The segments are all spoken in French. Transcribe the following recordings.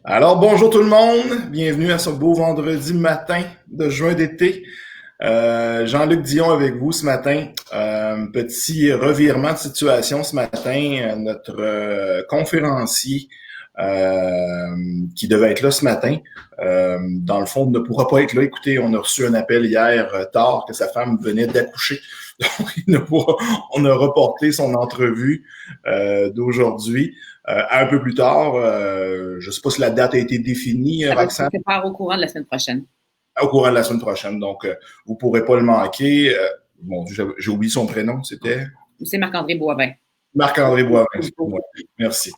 Alors, bonjour tout le monde. Bienvenue à ce beau vendredi matin de juin d'été. Jean-Luc Dion avec vous ce matin. Petit revirement de situation ce matin. Notre conférencier qui devait être là ce matin, dans le fond, ne pourra pas être là. Écoutez, on a reçu un appel hier tard que sa femme venait d'accoucher. Donc, on a reporté son entrevue d'aujourd'hui. Un peu plus tard, je ne sais pas si la date a été définie, Roxane. Ça va être au courant de la semaine prochaine. Au courant de la semaine prochaine, donc vous ne pourrez pas le manquer. Bon, j'ai oublié son prénom, c'était? C'est Marc-André Boivin. Marc-André Boivin, excuse-moi. Merci.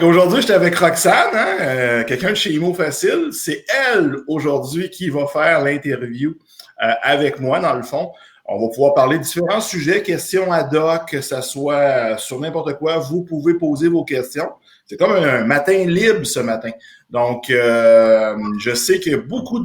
Aujourd'hui, j'étais avec Roxane, quelqu'un de chez Imo Facile. C'est elle, aujourd'hui, qui va faire l'interview avec moi, dans le fond. On va pouvoir parler de différents sujets, questions ad hoc, que ça soit sur n'importe quoi. Vous pouvez poser vos questions. C'est comme un matin libre ce matin. Donc, je sais qu'il y a beaucoup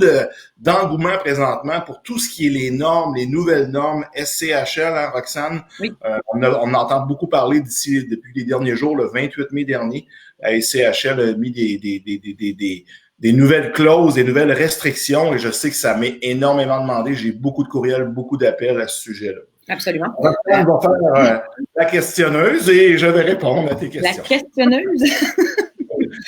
d'engouement présentement pour tout ce qui est les normes, les nouvelles normes SCHL, hein, Roxane? Oui. On entend beaucoup parler depuis les derniers jours, le 28 mai dernier. La SCHL a mis des nouvelles clauses, des nouvelles restrictions, et je sais que ça m'est énormément demandé. J'ai beaucoup de courriels, beaucoup d'appels à ce sujet-là. Absolument. On va faire la questionneuse et je vais répondre à tes questions. La questionneuse?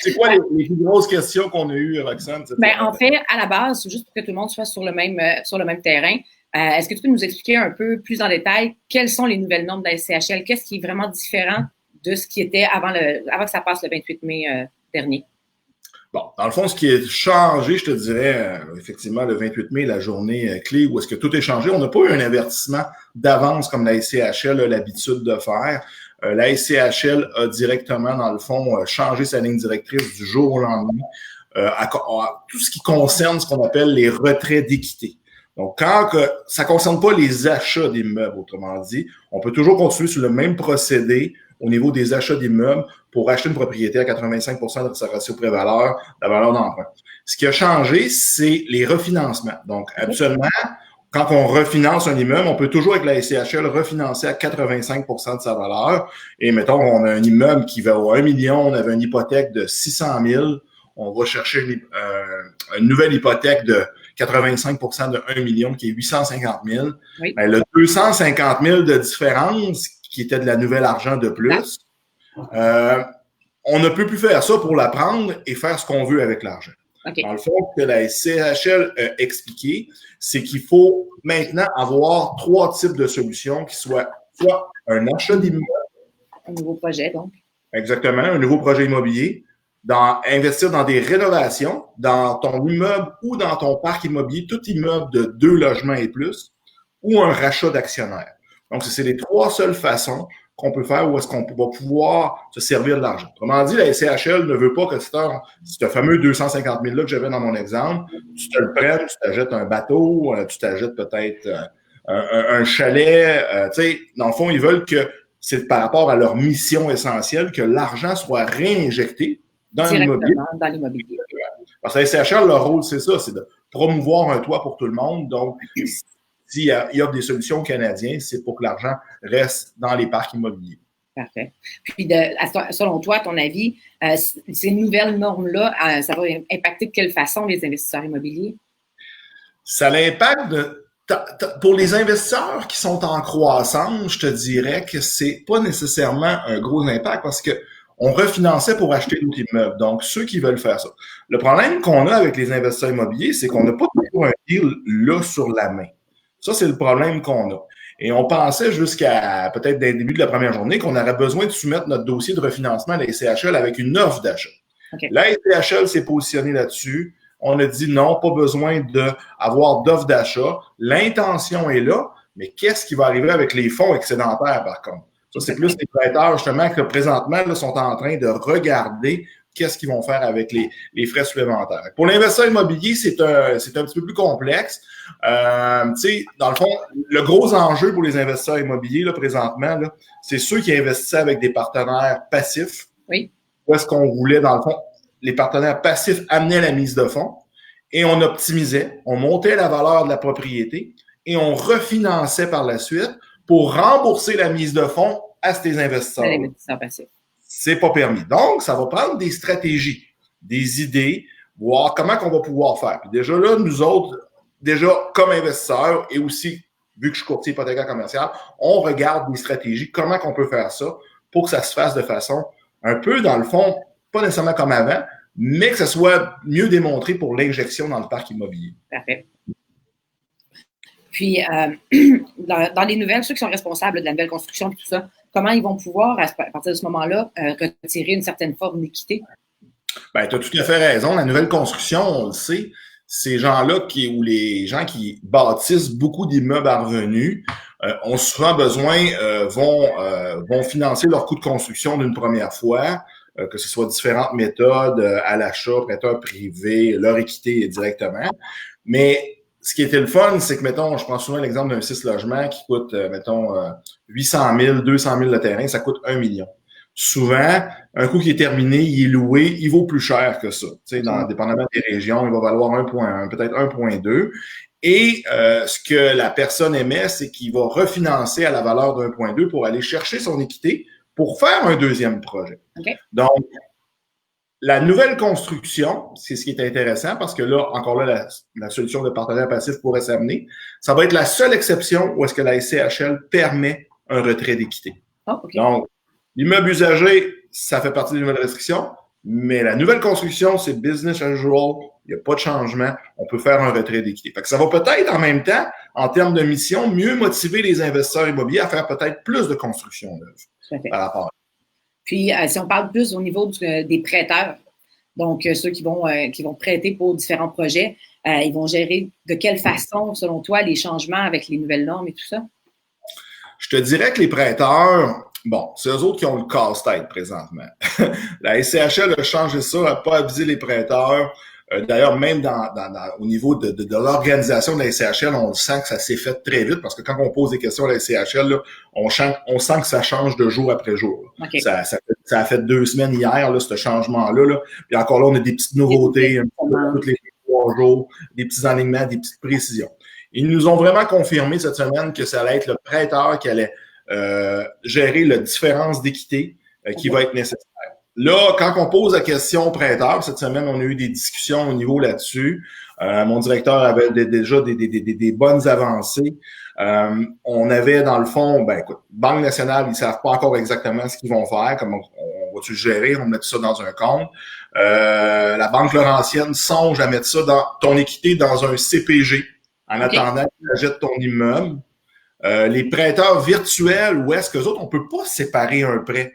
C'est quoi les plus grosses questions qu'on a eues, Roxane? En fait, à la base, juste pour que tout le monde soit sur le même terrain, est-ce que tu peux nous expliquer un peu plus en détail quelles sont les nouvelles normes de la SCHL? Qu'est-ce qui est vraiment différent de ce qui était avant que ça passe le 28 mai dernier? Bon, dans le fond, ce qui est changé, je te dirais, effectivement, le 28 mai, la journée clé où est-ce que tout est changé. On n'a pas eu un avertissement d'avance comme la SCHL a l'habitude de faire. La SCHL a directement, dans le fond, changé sa ligne directrice du jour au lendemain à tout ce qui concerne ce qu'on appelle les retraits d'équité. Donc, quand ça ne concerne pas les achats d'immeubles, autrement dit, on peut toujours continuer sur le même procédé au niveau des achats d'immeubles pour acheter une propriété à 85 de sa ratio pré-valeur, la valeur d'emprunt. Ce qui a changé, c'est les refinancements. Donc, absolument, quand on refinance un immeuble, on peut toujours avec la SCHL refinancer à 85 de sa valeur. Et mettons, on a un immeuble qui va au 1 million, on avait une hypothèque de 600 000, on va chercher une nouvelle hypothèque de 85 de 1 million qui est 850 000. Oui. Ben, le 250 000 de différence qui était de la nouvelle argent de plus, on ne peut plus faire ça pour la prendre et faire ce qu'on veut avec l'argent. Okay. Dans le fond, ce que la SCHL a expliqué, c'est qu'il faut maintenant avoir 3 types de solutions qui soient soit un achat d'immeuble. Un nouveau projet, donc. Exactement, un nouveau projet immobilier. Investir dans des rénovations, dans ton immeuble ou dans ton parc immobilier, tout immeuble de 2 logements et plus, ou un rachat d'actionnaires. Donc, c'est les 3 seules façons qu'on peut faire où est-ce qu'on va pouvoir se servir de l'argent. Autrement dit, la SCHL ne veut pas que ce fameux 250 000 là que j'avais dans mon exemple, tu te le prennes, tu t'achètes un bateau, tu t'achètes peut-être un chalet. Tu sais, dans le fond, ils veulent que c'est par rapport à leur mission essentielle que l'argent soit réinjecté dans l'immobilier. Parce que la SCHL, leur rôle, c'est ça, c'est de promouvoir un toit pour tout le monde. Donc, s'il y a des solutions canadiennes, c'est pour que l'argent reste dans les parcs immobiliers. Parfait. Puis, selon toi, à ton avis, ces nouvelles normes-là, ça va impacter de quelle façon les investisseurs immobiliers? Ça l'impacte pour les investisseurs qui sont en croissance, je te dirais que c'est pas nécessairement un gros impact parce que on refinançait pour acheter d'autres immeubles. Donc, ceux qui veulent faire ça. Le problème qu'on a avec les investisseurs immobiliers, c'est qu'on n'a pas toujours un deal là sur la main. Ça, c'est le problème qu'on a. Et on pensait jusqu'à peut-être dès le début de la première journée qu'on aurait besoin de soumettre notre dossier de refinancement à la SCHL avec une offre d'achat. Okay. La SCHL s'est positionnée là-dessus. On a dit non, pas besoin d'avoir d'offre d'achat. L'intention est là, mais qu'est-ce qui va arriver avec les fonds excédentaires, par contre? Ça, c'est plus les prêteurs, justement, que présentement là, sont en train de regarder qu'est-ce qu'ils vont faire avec les frais supplémentaires. Pour l'investisseur immobilier, c'est un petit peu plus complexe. Dans le fond, le gros enjeu pour les investisseurs immobiliers, là, présentement, là, c'est ceux qui investissaient avec des partenaires passifs. Oui. Où est-ce qu'on voulait, dans le fond, les partenaires passifs amenaient la mise de fonds et on optimisait, on montait la valeur de la propriété et on refinançait par la suite pour rembourser la mise de fonds à ces investisseurs. Les investisseurs passifs. C'est pas permis. Donc, ça va prendre des stratégies des idées, voir comment on va pouvoir faire. Puis déjà là, nous autres, déjà comme investisseurs et aussi, vu que je suis courtier hypothécaire commercial, on regarde des stratégies, comment on peut faire ça pour que ça se fasse de façon un peu, dans le fond, pas nécessairement comme avant, mais que ça soit mieux démontré pour l'injection dans le parc immobilier. Parfait. Puis, dans les nouvelles, ceux qui sont responsables de la nouvelle construction et tout ça, comment ils vont pouvoir, à partir de ce moment-là, retirer une certaine forme d'équité? Bien, tu as tout à fait raison. La nouvelle construction, on le sait, ces gens-là ou les gens qui bâtissent beaucoup d'immeubles à revenus ont souvent besoin, vont financer leur coût de construction d'une première fois, que ce soit différentes méthodes à l'achat, prêteur privé, leur équité directement. Mais ce qui était le fun, c'est que, mettons, je prends souvent l'exemple d'un 6 logements qui coûte, mettons, 800 000, 200 000 le terrain, ça coûte 1 million. Souvent, un coup qui est terminé, il est loué, il vaut plus cher que ça. Tu sais, dépendamment des régions, il va valoir 1,1, peut-être 1,2. Et ce que la personne aimait, c'est qu'il va refinancer à la valeur de 1,2 pour aller chercher son équité pour faire un deuxième projet. Okay. Donc, la nouvelle construction, c'est ce qui est intéressant parce que là, encore là, la solution de partenaire passif pourrait s'amener. Ça va être la seule exception où est-ce que la SCHL permet un retrait d'équité. Oh, okay. Donc, l'immeuble usagé, ça fait partie des nouvelles restrictions, mais la nouvelle construction, c'est business as usual. Il n'y a pas de changement. On peut faire un retrait d'équité. Fait que ça va peut-être, en même temps, en termes de mission, mieux motiver les investisseurs immobiliers à faire peut-être plus de construction neuve par rapport à. Puis, si on parle plus au niveau des prêteurs, donc ceux qui vont prêter pour différents projets, ils vont gérer de quelle façon, selon toi, les changements avec les nouvelles normes et tout ça? Je te dirais que les prêteurs, bon, c'est eux autres qui ont le casse-tête présentement. La SCHL a changé ça, n'a pas avisé les prêteurs. D'ailleurs, même au niveau de l'organisation de la SCHL, on sent que ça s'est fait très vite parce que quand on pose des questions à la SCHL, là, on sent que ça change de jour après jour. Okay. Ça a fait 2 semaines hier, là, ce changement-là. Là. Puis encore là, on a des petites nouveautés tous les 3 jours, des petits alignements, des petites précisions. Ils nous ont vraiment confirmé cette semaine que ça allait être le prêteur qui allait gérer la différence d'équité qui va être nécessaire. Là, quand on pose la question au prêteur, cette semaine, on a eu des discussions au niveau là-dessus. Mon directeur avait déjà des bonnes avancées. On avait, dans le fond, écoute, Banque nationale, ils ne savent pas encore exactement ce qu'ils vont faire, comment on va-tu le gérer, on va mettre ça dans un compte. La Banque Laurentienne songe à mettre ça dans ton équité dans un CPG en attendant que tu achètes ton immeuble. Les prêteurs virtuels, où est-ce qu'eux autres, on ne peut pas séparer un prêt.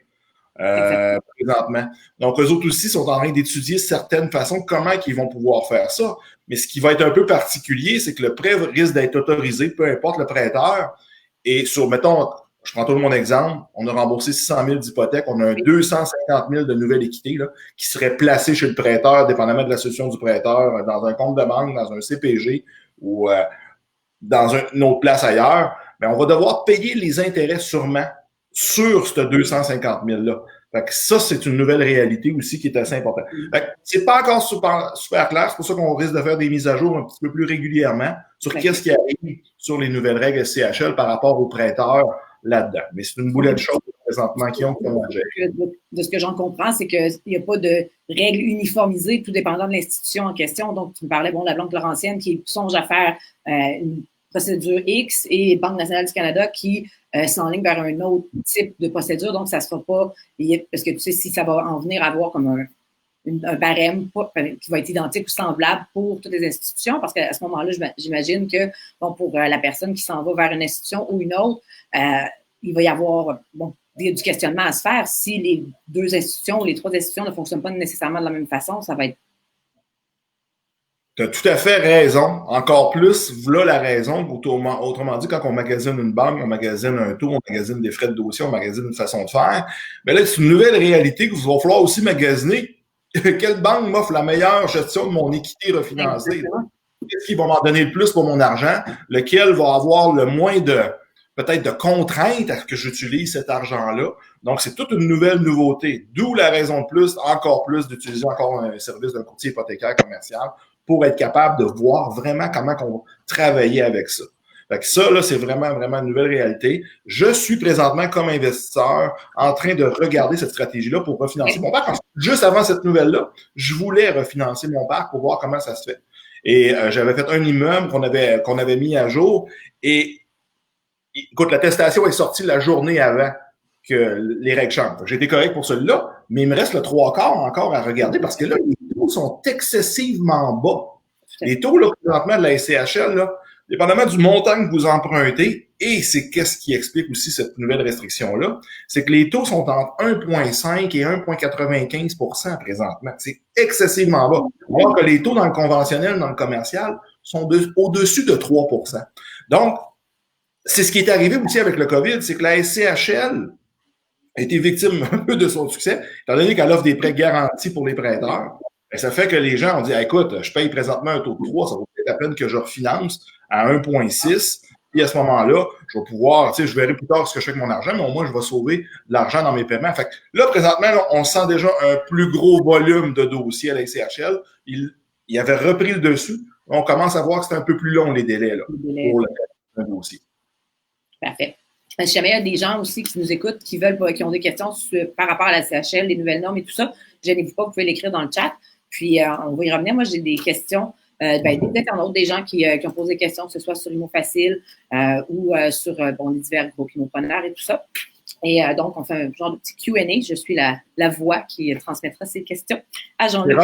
Présentement. Donc, eux autres aussi sont en train d'étudier certaines façons comment ils vont pouvoir faire ça. Mais ce qui va être un peu particulier, c'est que le prêt risque d'être autorisé, peu importe le prêteur. Et mettons, je prends tout mon exemple, on a remboursé 600 000 d'hypothèque, on a un 250 000 de nouvelle équité là, qui serait placé chez le prêteur, dépendamment de la solution du prêteur, dans un compte de banque, dans un CPG ou dans une autre place ailleurs. Mais on va devoir payer les intérêts sûrement sur ce 250 000-là. Fait que ça, c'est une nouvelle réalité aussi qui est assez importante. Fait que c'est pas encore super clair, c'est pour ça qu'on risque de faire des mises à jour un petit peu plus régulièrement sur qu'est-ce qui arrive sur les nouvelles règles SCHL par rapport aux prêteurs là-dedans. Mais c'est une boulette de choses présentement qui ont de ce que j'en comprends, c'est qu'il n'y a pas de règles uniformisées, tout dépendant de l'institution en question. Donc, tu me parlais, de la Banque Laurentienne qui songe à faire une procédure X et Banque nationale du Canada qui s'enligne vers un autre type de procédure. Donc, ça ne sera pas... Parce que tu sais, si ça va en venir à avoir comme un barème qui va être identique ou semblable pour toutes les institutions, parce qu'à ce moment-là, j'imagine que pour la personne qui s'en va vers une institution ou une autre, il va y avoir du questionnement à se faire. Si les 2 institutions ou les 3 institutions ne fonctionnent pas nécessairement de la même façon, ça va être... Tu as tout à fait raison. Encore plus, voilà la raison. Autrement dit, quand on magasine une banque, on magasine un taux, on magasine des frais de dossier, on magasine une façon de faire. Mais là, c'est une nouvelle réalité que vous va falloir aussi magasiner. Quelle banque m'offre la meilleure gestion de mon équité refinancée? Qu'est-ce qui va m'en donner le plus pour mon argent? Lequel va avoir le moins peut-être de contraintes à ce que j'utilise cet argent-là? Donc, c'est toute une nouvelle nouveauté. D'où la raison de plus, encore plus, d'utiliser encore un service d'un courtier hypothécaire commercial pour être capable de voir vraiment comment on va travailler avec ça. Fait que ça, là, c'est vraiment, vraiment une nouvelle réalité. Je suis présentement, comme investisseur, en train de regarder cette stratégie-là pour refinancer mon parc. Juste avant cette nouvelle-là, je voulais refinancer mon parc pour voir comment ça se fait. Et j'avais fait un immeuble qu'on avait mis à jour. Et écoute, l'attestation est sortie la journée avant que les règles changent. J'ai été correct pour celui-là, mais il me reste le 3/4 encore à regarder parce que là, les taux sont excessivement bas. Les taux, là, présentement, de la SCHL, là, dépendamment du montant que vous empruntez, et c'est qu'est-ce qui explique aussi cette nouvelle restriction-là, c'est que les taux sont entre 1,5 et 1,95 % présentement. C'est excessivement bas. Alors que les taux dans le conventionnel, dans le commercial, sont au-dessus de 3 %. Donc, c'est ce qui est arrivé aussi avec le COVID, c'est que la SCHL a été victime un peu de son succès, étant donné qu'elle offre des prêts garantis pour les prêteurs. Et ça fait que les gens ont dit, écoute, je paye présentement un taux de 3, ça vaut peut-être la peine que je refinance à 1,6. Puis à ce moment-là, je vais pouvoir, je verrai plus tard ce que je fais avec mon argent, mais au moins, je vais sauver de l'argent dans mes paiements. Fait que là, présentement, là, on sent déjà un plus gros volume de dossiers à la SCHL. Il avait repris le dessus. On commence à voir que c'est un peu plus long, les délais, là, pour le dossier. Parfait. Si jamais il y a des gens aussi qui nous écoutent, qui ont des questions par rapport à la CHL, les nouvelles normes et tout ça, gênez-vous pas, vous pouvez l'écrire dans le chat. Puis, on va y revenir. Moi, j'ai des questions des internautes, des gens qui ont posé des questions, que ce soit sur Imo Facile ou sur les divers groupes immopreneurs et tout ça. Et donc, on fait un genre de petit Q&A. Je suis la voix qui transmettra ces questions à Jean-Luc.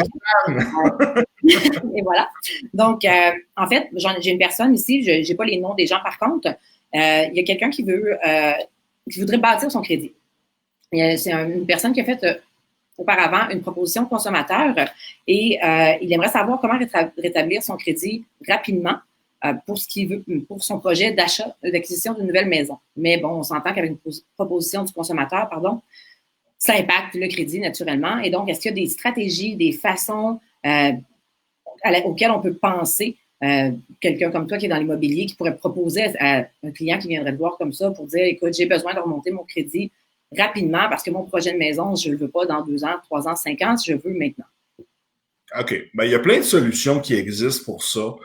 Et voilà. Donc, en fait, j'ai une personne ici, je n'ai pas les noms des gens par contre. Il y a quelqu'un qui voudrait bâtir son crédit. C'est une personne qui a fait auparavant une proposition consommateur et il aimerait savoir comment rétablir son crédit rapidement pour ce qu'il veut, pour son projet d'acquisition d'une nouvelle maison. Mais bon, on s'entend qu'avec une proposition du consommateur, ça impacte le crédit naturellement. Et donc, est-ce qu'il y a des stratégies, des façons auxquelles on peut penser? Quelqu'un comme toi qui est dans l'immobilier, qui pourrait proposer à un client qui viendrait te voir comme ça pour dire, écoute, j'ai besoin de remonter mon crédit rapidement parce que mon projet de maison, je ne le veux pas dans 2 ans, 3 ans, 5 ans, je veux maintenant. OK. Ben, il y a plein de solutions qui existent pour ça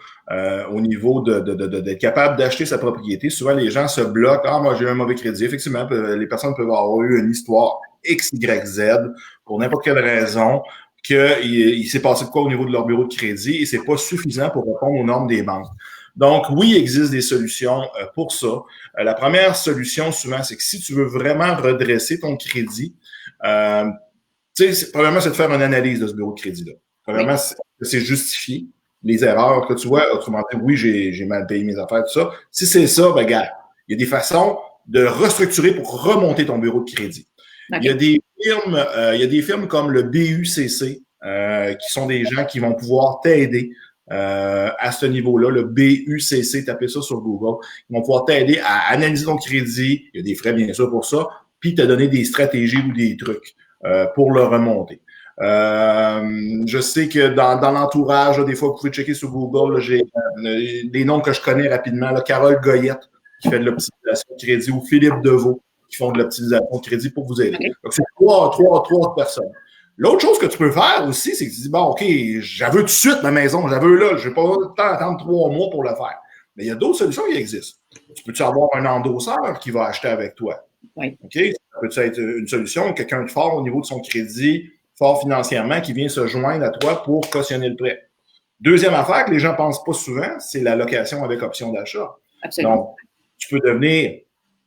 au niveau d'être capable d'acheter sa propriété. Souvent, les gens se bloquent. Ah, moi, j'ai un mauvais crédit. Effectivement, les personnes peuvent avoir eu une histoire X, Y, Z pour n'importe quelle raison qu'il s'est passé de quoi au niveau de leur bureau de crédit et c'est pas suffisant pour répondre aux normes des banques. Donc, oui, il existe des solutions pour ça. La première solution, souvent, c'est que si tu veux vraiment redresser ton crédit, premièrement, c'est de faire une analyse de ce bureau de crédit-là. Premièrement, c'est justifier les erreurs que tu vois. Autrement dit, oui, j'ai mal payé mes affaires, tout ça. Si c'est ça, ben, gars, il y a des façons de restructurer pour remonter ton bureau de crédit. Okay. Il y a des firmes comme le BUCC qui sont des gens qui vont pouvoir t'aider à ce niveau-là. Le BUCC, tapez ça sur Google. Ils vont pouvoir t'aider à analyser ton crédit. Il y a des frais, bien sûr, pour ça. Puis te donner des stratégies ou des trucs pour le remonter. Je sais que dans l'entourage, là, des fois, vous pouvez checker sur Google, là, j'ai des noms que je connais rapidement. Là, Carole Goyette, qui fait de l'optimisation de crédit, ou Philippe Deveau, qui font de l'optimisation de crédit pour vous aider. Okay. Donc, c'est trois personnes. L'autre chose que tu peux faire aussi, c'est que tu dis, bon, OK, j'avais tout de suite ma maison, j'avais là, je vais pas le temps attendre 3 mois pour le faire. Mais il y a d'autres solutions qui existent. Tu peux-tu avoir un endosseur qui va acheter avec toi? Oui. OK? Ça peut être une solution, quelqu'un de fort au niveau de son crédit, fort financièrement, qui vient se joindre à toi pour cautionner le prêt. Deuxième affaire que les gens ne pensent pas souvent, c'est la location avec option d'achat. Absolument. Donc, tu peux devenir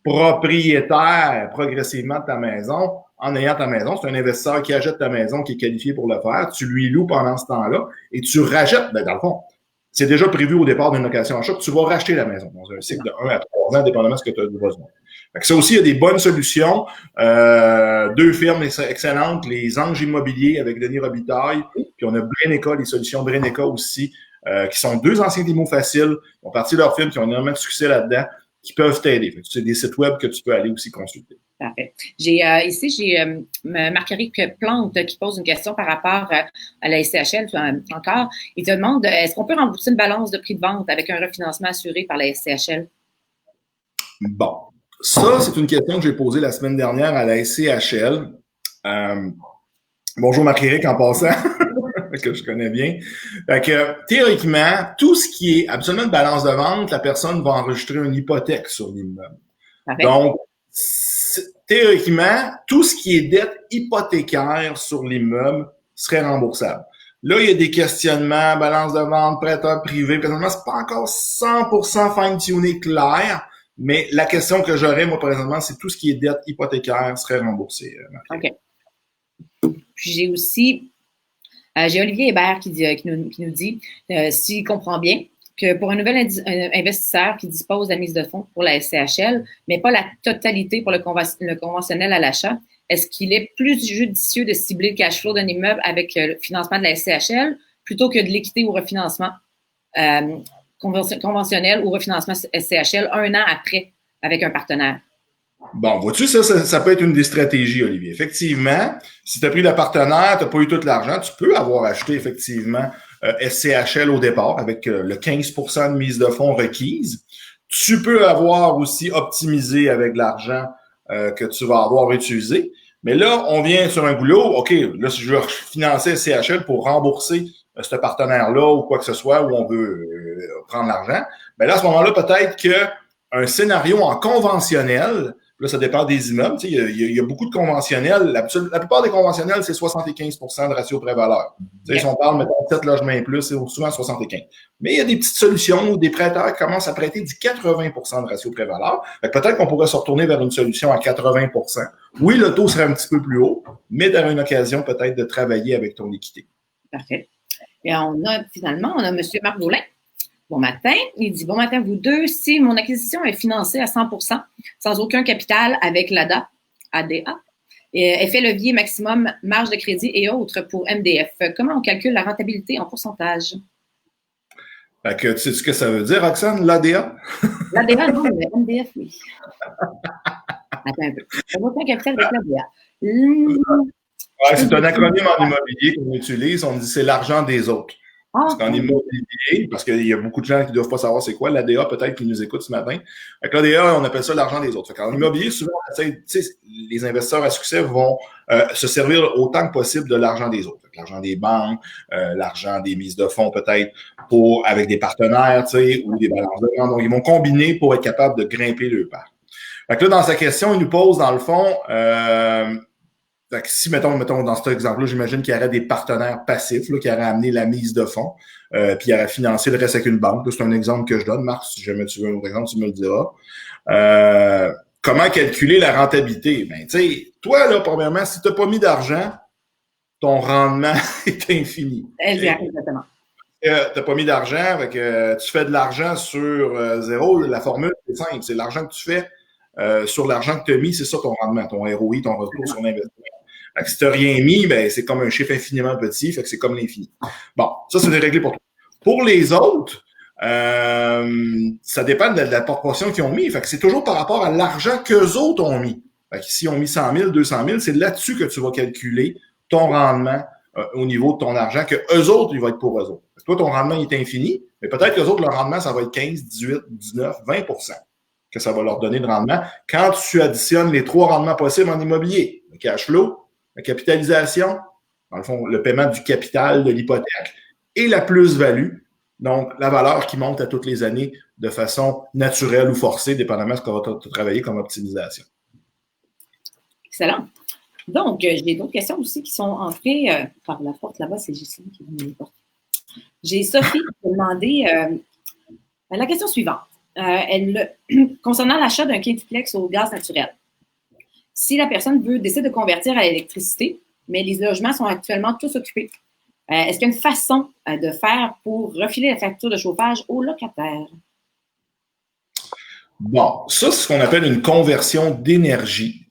propriétaire progressivement de ta maison en ayant ta maison. C'est un investisseur qui achète ta maison, qui est qualifié pour le faire. Tu lui loues pendant ce temps-là et tu rachètes. Ben, dans le fond, c'est déjà prévu au départ d'une location achat que tu vas racheter la maison dans un cycle de 1 à 3 ans, dépendamment de ce que tu as besoin. Fait que ça aussi, il y a des bonnes solutions. 2 firmes excellentes, les Anges Immobiliers avec Denis Robitaille, puis on a Breneca, les solutions Breneca aussi, qui sont 2 anciens d'Imo Facile, qui ont parti de leur firme, qui ont énormément de succès là-dedans, qui peuvent t'aider. C'est des sites web que tu peux aller aussi consulter. Parfait. J'ai Marc-Éric Plante qui pose une question par rapport à la SCHL encore. Il te demande, est-ce qu'on peut rembourser une balance de prix de vente avec un refinancement assuré par la SCHL? Bon. Ça, c'est une question que j'ai posée la semaine dernière à la SCHL. Bonjour Marc-Éric en passant. que je connais bien. Fait que, théoriquement, tout ce qui est absolument de balance de vente, la personne va enregistrer une hypothèque sur l'immeuble. Donc, théoriquement, tout ce qui est dette hypothécaire sur l'immeuble serait remboursable. Là, il y a des questionnements, balance de vente, prêteur privé. Présentement, c'est pas encore 100% fine-tuné clair, mais la question que j'aurais, moi, présentement, c'est tout ce qui est dette hypothécaire serait remboursé. OK. Puis j'ai aussi, j'ai Olivier Hébert qui nous dit, s'il comprend bien, que pour un nouvel investisseur qui dispose de la mise de fonds pour la SCHL, mais pas la totalité pour le conventionnel à l'achat, est-ce qu'il est plus judicieux de cibler le cash flow d'un immeuble avec le financement de la SCHL plutôt que de l'équité ou refinancement conventionnel ou refinancement SCHL 1 an après avec un partenaire? Bon, vois-tu, ça peut être une des stratégies, Olivier. Effectivement, si tu as pris le partenaire, tu n'as pas eu tout l'argent, tu peux avoir acheté effectivement SCHL au départ avec le 15% de mise de fonds requise. Tu peux avoir aussi optimisé avec l'argent que tu vas avoir utilisé. Mais là, on vient sur un goulot. OK, là, si je veux financer SCHL pour rembourser ce partenaire-là ou quoi que ce soit où on veut prendre l'argent, bien là, à ce moment-là, peut-être qu'un scénario en conventionnel, là, ça dépend des immeubles. Tu sais, il y a beaucoup de conventionnels. La plupart des conventionnels, c'est 75% de ratio prêt-valeur. Tu sais, si on parle, mettons, 7 logements et plus, c'est souvent 75. Mais il y a des petites solutions où des prêteurs commencent à prêter du 80% de ratio prêt-valeur. Peut-être qu'on pourrait se retourner vers une solution à 80%. Oui, le taux serait un petit peu plus haut, mais tu aurais une occasion peut-être de travailler avec ton équité. Parfait. Et finalement, on a M. Marc Boulin. Bon matin. Il dit, bon matin, vous deux. Si mon acquisition est financée à 100%, sans aucun capital avec l'ADA, effet levier maximum, marge de crédit et autres pour MDF, comment on calcule la rentabilité en pourcentage? Fait que, tu sais ce que ça veut dire, Roxane, l'ADA? L'ADA, non, mais MDF, oui. Attends un peu. Aucun capital avec l'ADA. Ouais, c'est un acronyme en immobilier qu'on utilise. On dit c'est l'argent des autres. Parce qu'en immobilier, parce qu'il y a beaucoup de gens qui ne doivent pas savoir c'est quoi, l'ADA peut-être qui nous écoutent ce matin. Avec l'ADA, on appelle ça l'argent des autres. En immobilier, souvent, les investisseurs à succès vont se servir autant que possible de l'argent des autres. L'argent des banques, l'argent des mises de fonds peut-être avec des partenaires, ou des balances de vente. Donc, ils vont combiner pour être capables de grimper le part. Fait que là, dans sa question, il nous pose, dans le fond, fait que si, mettons, dans cet exemple-là, j'imagine qu'il y aurait des partenaires passifs là, qui auraient amené la mise de fonds, puis il aurait financé le reste avec une banque. Là, c'est un exemple que je donne. Marc, si jamais tu veux un autre exemple, tu me le diras. Comment calculer la rentabilité? Ben, tu sais, toi, là, premièrement, si tu n'as pas mis d'argent, ton rendement est infini. Exactement. Tu n'as pas mis d'argent, fait que tu fais de l'argent sur zéro. La formule, c'est simple. C'est l'argent que tu fais sur l'argent que tu as mis, c'est ça ton rendement, ton ROI, ton retour sur l'investissement. Fait que si tu n'as rien mis, ben, c'est comme un chiffre infiniment petit, fait que c'est comme l'infini. Bon, ça, c'est réglé pour toi. Pour les autres, ça dépend de la proportion qu'ils ont mis. Fait que c'est toujours par rapport à l'argent qu'eux autres ont mis. Fait que s'ils ont mis 100 000, 200 000, c'est là-dessus que tu vas calculer ton rendement au niveau de ton argent, que eux autres, il va être pour eux autres. Fait que toi, ton rendement il est infini, mais peut-être que eux autres, leur rendement, ça va être 15, 18, 19, 20% que ça va leur donner de rendement. Quand tu additionnes les 3 rendements possibles en immobilier, le cash flow, la capitalisation, dans le fond, le paiement du capital de l'hypothèque et la plus-value, donc la valeur qui monte à toutes les années de façon naturelle ou forcée, dépendamment de ce qu'on va travailler comme optimisation. Excellent. Donc, j'ai d'autres questions aussi qui sont entrées par la porte là-bas. C'est Justine qui vient me porter. J'ai Sophie qui m'a demandé la question suivante. Concernant l'achat d'un quintuplex au gaz naturel. Si la personne décide de convertir à l'électricité, mais les logements sont actuellement tous occupés, est-ce qu'il y a une façon de faire pour refiler la facture de chauffage aux locataires? Bon, ça, c'est ce qu'on appelle une conversion d'énergie.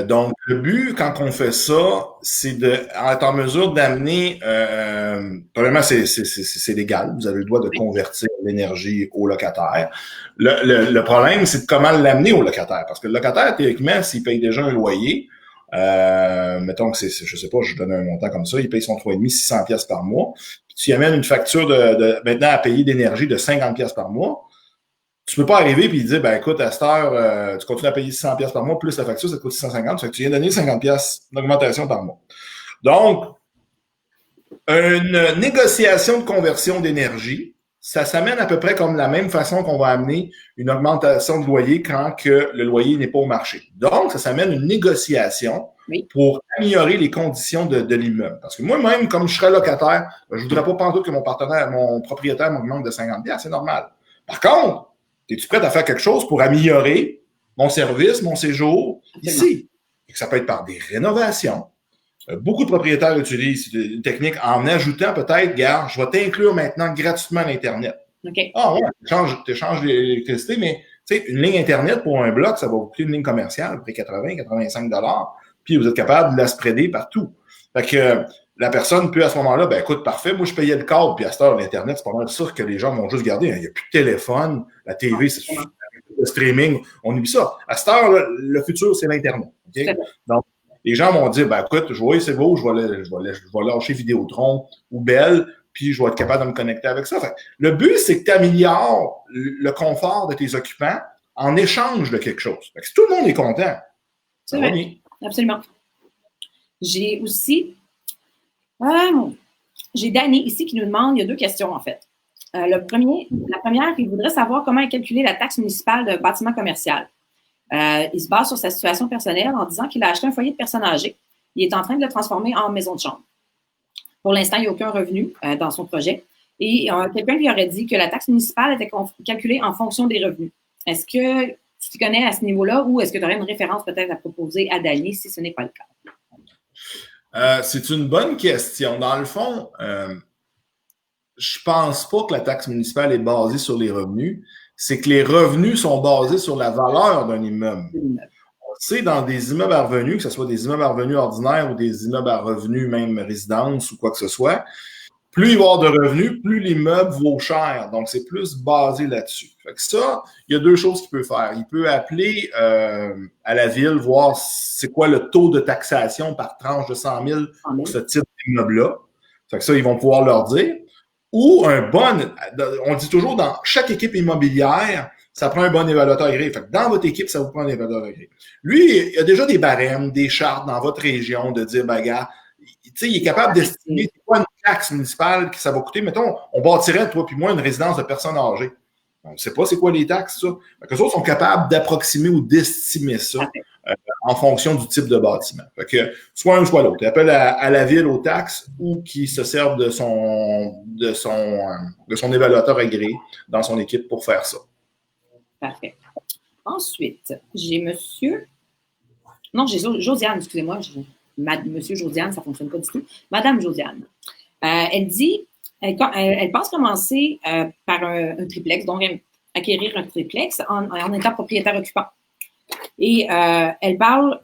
Donc, le but, quand on fait ça, c'est d'être en mesure d'amener, premièrement, c'est légal. Vous avez le droit de convertir l'énergie au locataire. Le problème, c'est de comment l'amener au locataire. Parce que le locataire, théoriquement, s'il paye déjà un loyer, mettons que je sais pas, je donne un montant comme ça, il paye son 3,5, 600 pièces par mois. Puis tu y amènes une facture maintenant à payer d'énergie de 50 pièces par mois. Tu peux pas arriver et dire, ben écoute, à cette heure, tu continues à payer 600 pièces par mois, plus la facture, ça te coûte 650, ça fait que tu viens donner 50 pièces d'augmentation par mois. Donc, Une négociation de conversion d'énergie, ça s'amène à peu près comme la même façon qu'on va amener une augmentation de loyer quand que le loyer n'est pas au marché. Donc, ça s'amène une négociation pour améliorer les conditions de l'immeuble. Parce que moi-même, comme je serais locataire, je ne voudrais pas penser que mon propriétaire m'augmente de 50$, c'est normal. Par contre, es-tu prêt à faire quelque chose pour améliorer mon service, mon séjour ici? Ça peut être par des rénovations. Beaucoup de propriétaires utilisent une technique en ajoutant peut-être, regarde, je vais t'inclure maintenant gratuitement l'Internet. Ah ouais, tu échanges l'électricité, mais tu sais, une ligne Internet pour un bloc, ça va vous coûter une ligne commerciale, à peu près 80-85$, puis vous êtes capable de la spreader partout. Fait que la personne peut à ce moment-là, ben écoute, parfait, moi je payais le câble, puis à cette heure, l'Internet, c'est pas mal sûr que les gens vont juste garder. Il n'y a plus de téléphone, la TV, c'est le streaming, on oublie ça. À cette heure, là, le futur, c'est l'Internet. Okay? Donc, les gens vont dire, ben écoute, je vois, c'est beau, je vais lâcher Vidéotron ou Bell, puis je vais être capable de me connecter avec ça. Fait, le but, c'est que tu améliores le confort de tes occupants en échange de quelque chose. Fait que si tout le monde est content, c'est vrai. Absolument. J'ai aussi, j'ai Danny ici qui nous demande, il y a 2 questions en fait. La première, il voudrait savoir comment est calculée la taxe municipale d'un bâtiment commercial. Il se base sur sa situation personnelle en disant qu'il a acheté un foyer de personnes âgées. Il est en train de le transformer en maison de chambre. Pour l'instant, il n'y a aucun revenu dans son projet. Et quelqu'un lui aurait dit que la taxe municipale était calculée en fonction des revenus. Est-ce que tu te connais à ce niveau-là ou est-ce que tu aurais une référence peut-être à proposer à Dany si ce n'est pas le cas? C'est une bonne question. Dans le fond, je pense pas que la taxe municipale est basée sur les revenus. C'est que les revenus sont basés sur la valeur d'un immeuble. On sait dans des immeubles à revenus, que ce soit des immeubles à revenus ordinaires ou des immeubles à revenus même résidence ou quoi que ce soit, plus il va y avoir de revenus, plus l'immeuble vaut cher. Donc, c'est plus basé là-dessus. Fait que ça, il y a 2 choses qu'il peut faire. Il peut appeler à la ville, voir c'est quoi le taux de taxation par tranche de 100 000 pour ce type d'immeuble-là. Fait que ça, ils vont pouvoir leur dire. Ou on dit toujours dans chaque équipe immobilière, ça prend un bon évaluateur agréé. Fait que dans votre équipe, ça vous prend un évaluateur agréé. Lui, il y a déjà des barèmes, des chartes dans votre région de dire, ben, gars, il est capable d'estimer c'est quoi une taxe municipale que ça va coûter. Mettons, on bâtirait, toi puis moi, une résidence de personnes âgées. On ne sait pas c'est quoi les taxes, ça. Les autres sont capables d'approximer ou d'estimer ça en fonction du type de bâtiment. Fait que soit un, soit l'autre. Ils appellent à la ville aux taxes ou qui se servent de son évaluateur agréé dans son équipe pour faire ça. Parfait. Ensuite, j'ai monsieur... Non, j'ai Josiane, excusez-moi. Monsieur Josiane, ça ne fonctionne pas du tout. Madame Josiane. Elle dit, elle pense commencer par un triplex, donc acquérir un triplex en étant propriétaire occupant. Et elle parle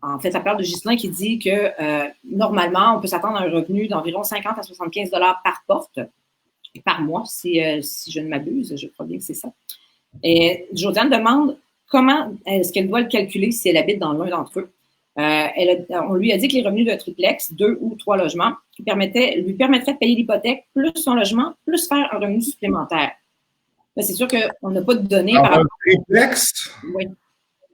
de Ghislain qui dit que normalement, on peut s'attendre à un revenu d'environ 50 à 75 $ par porte, par mois, si je ne m'abuse, je crois bien que c'est ça. Et Josiane demande comment est-ce qu'elle doit le calculer si elle habite dans l'un d'entre eux. On lui a dit que les revenus de triplex, 2 ou 3 logements, lui permettraient de payer l'hypothèque plus son logement, plus faire un revenu supplémentaire. Mais c'est sûr qu'on n'a pas de données par rapport à triplex? Oui.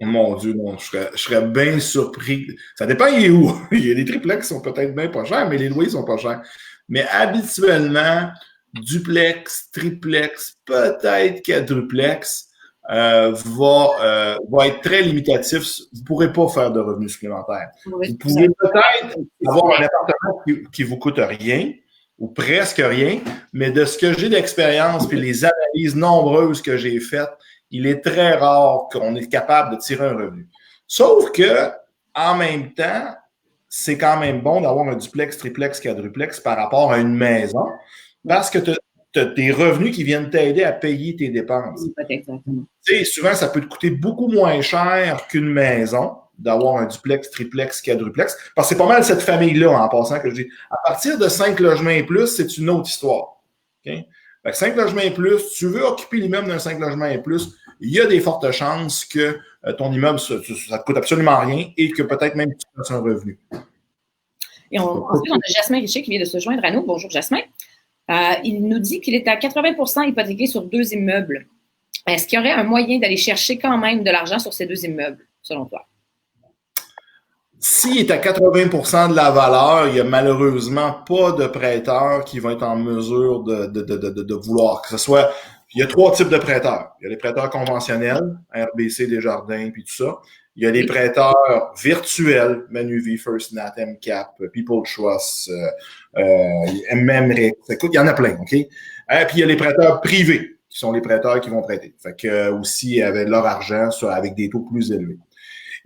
Mon Dieu, non, je serais bien surpris. Ça dépend, il est où. Il y a des triplex qui sont peut-être bien pas chers, mais les loyers sont pas chers. Mais habituellement, duplex, triplex, peut-être quadruplex, va être très limitatif. Vous ne pourrez pas faire de revenus supplémentaires. Vous pouvez peut-être avoir un appartement qui vous coûte rien ou presque rien, mais de ce que j'ai d'expérience puis les analyses nombreuses que j'ai faites, il est très rare qu'on est capable de tirer un revenu. Sauf que, en même temps, c'est quand même bon d'avoir un duplex, triplex, quadruplex par rapport à une maison parce que tu as des revenus qui viennent t'aider à payer tes dépenses. Exactement. Tu sais, souvent, ça peut te coûter beaucoup moins cher qu'une maison d'avoir un duplex, triplex, quadruplex. Parce que c'est pas mal cette famille-là, en passant, que je dis. À partir de 5 logements et plus, c'est une autre histoire. Okay? Fait que 5 logements et plus, tu veux occuper l'immeuble d'un 5 logements et plus, il y a des fortes chances que ton immeuble, ça ne te coûte absolument rien et que peut-être même tu fasses un revenu. Et ensuite, on a Jasmin Richer qui vient de se joindre à nous. Bonjour, Jasmin. Il nous dit qu'il est à 80% hypothéqué sur 2 immeubles. Est-ce qu'il y aurait un moyen d'aller chercher quand même de l'argent sur ces 2 immeubles, selon toi? S'il est à 80% de la valeur, il n'y a malheureusement pas de prêteur qui va être en mesure de vouloir que ce soit. Il y a 3 types de prêteurs. Il y a les prêteurs conventionnels, RBC, Desjardins, puis tout ça. Il y a les prêteurs virtuels, Manuvie, First Nat, MCAP, People Trust, MMREX. Écoute, il y en a plein, OK? Puis il y a les prêteurs privés, qui sont les prêteurs qui vont prêter. Fait que aussi avec leur argent avec des taux plus élevés.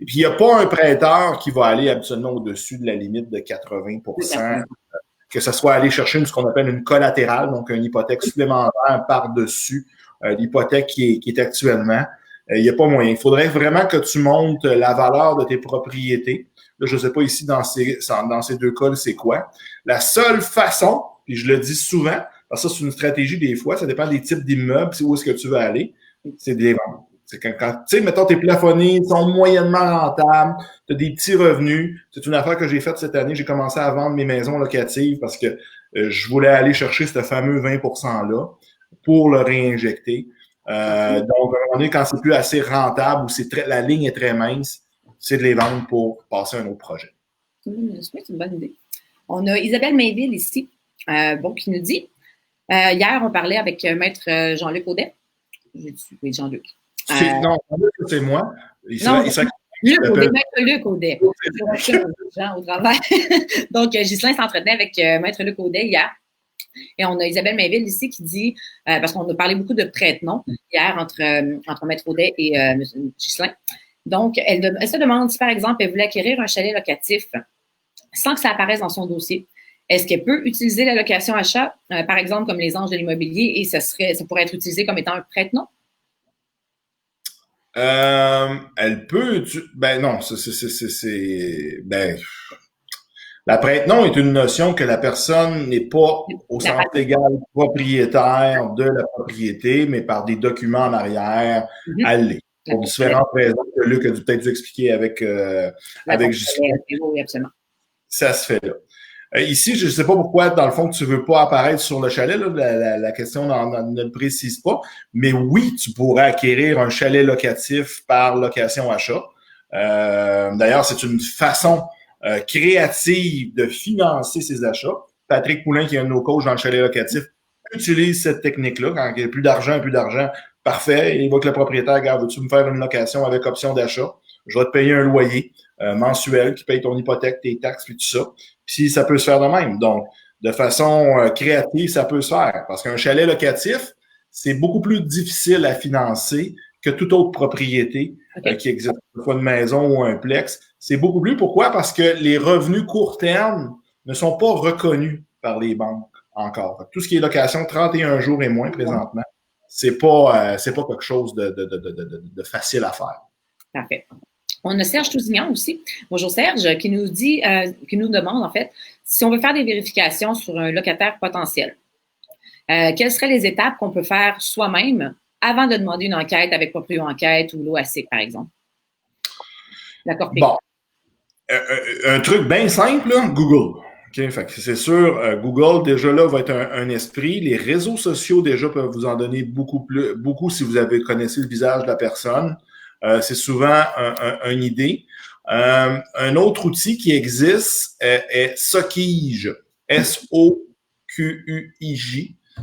Et puis, il n'y a pas un prêteur qui va aller habituellement au-dessus de la limite de 80%, que ce soit aller chercher ce qu'on appelle une collatérale, donc une hypothèque supplémentaire par-dessus l'hypothèque qui est actuellement. Il n'y a pas moyen. Il faudrait vraiment que tu montes la valeur de tes propriétés. Là, je ne sais pas ici dans ces 2 cas, c'est quoi. La seule façon, puis je le dis souvent, parce que ça, c'est une stratégie des fois, ça dépend des types d'immeubles, c'est où est-ce que tu veux aller, c'est de les vendre. C'est quand tu sais, mettons, tes plafonnés sont moyennement rentables, tu as des petits revenus. C'est une affaire que j'ai faite cette année. J'ai commencé à vendre mes maisons locatives parce que je voulais aller chercher ce fameux 20%-là pour le réinjecter. Donc, à un moment donné, quand c'est plus assez rentable ou la ligne est très mince, c'est de les vendre pour passer à un autre projet. C'est une bonne idée. On a Isabelle Mainville ici, qui nous dit hier, on parlait avec Maître Jean-Luc Audet. Oui, Jean-Luc. Non, c'est moi. Luc Audet. Jean au travail. Donc, Ghislain s'entretenait avec Maître Luc Audet hier. Et on a Isabelle Mainville ici qui dit, parce qu'on a parlé beaucoup de prête-noms hier entre Maître Audet et Ghislain. Donc, elle se demande si, par exemple, elle voulait acquérir un chalet locatif sans que ça apparaisse dans son dossier. Est-ce qu'elle peut utiliser la location achat, par exemple, comme les anges de l'immobilier, et ça pourrait être utilisé comme étant un prête-nom? Elle peut, non, la prête-nom est une notion que la personne n'est pas au sens légal propriétaire de la propriété, mais par des documents en arrière, elle l'est. Pour différentes raisons que Luc a dû peut-être expliquer avec Ghislain. Oui, absolument. Ça se fait là. Ici, je ne sais pas pourquoi, dans le fond, tu veux pas apparaître sur le chalet. Là, la question ne le précise pas. Mais oui, tu pourrais acquérir un chalet locatif par location-achat. D'ailleurs, c'est une façon créative de financer ses achats. Patrick Poulin, qui est un de nos coachs dans le chalet locatif, utilise cette technique-là. Quand il n'y a plus d'argent, parfait. Il voit que le propriétaire, regarde, veux-tu me faire une location avec option d'achat? Je vais te payer un loyer mensuel qui paye ton hypothèque, tes taxes, puis tout ça. Puis ça peut se faire de même. Donc, de façon créative, ça peut se faire. Parce qu'un chalet locatif, c'est beaucoup plus difficile à financer que toute autre propriété qui existe, que ce soit une maison ou un plex. C'est beaucoup plus. Pourquoi? Parce que les revenus court terme ne sont pas reconnus par les banques encore. Tout ce qui est location 31 jours et moins présentement, c'est pas quelque chose de facile à faire. Parfait. On a Serge Tousignan aussi. Bonjour Serge, qui nous dit, qui nous demande en fait, si on veut faire des vérifications sur un locataire potentiel, quelles seraient les étapes qu'on peut faire soi-même avant de demander une enquête avec Proprio Enquête ou l'OAC, par exemple? La Corp. Bon. Un truc bien simple, là, Google. Okay, fait que c'est sûr, Google, déjà là, va être un esprit. Les réseaux sociaux, déjà, peuvent vous en donner beaucoup si vous connaissez le visage de la personne. C'est souvent une idée. Un autre outil qui existe est Sokige, S-O-Q-U-I-J.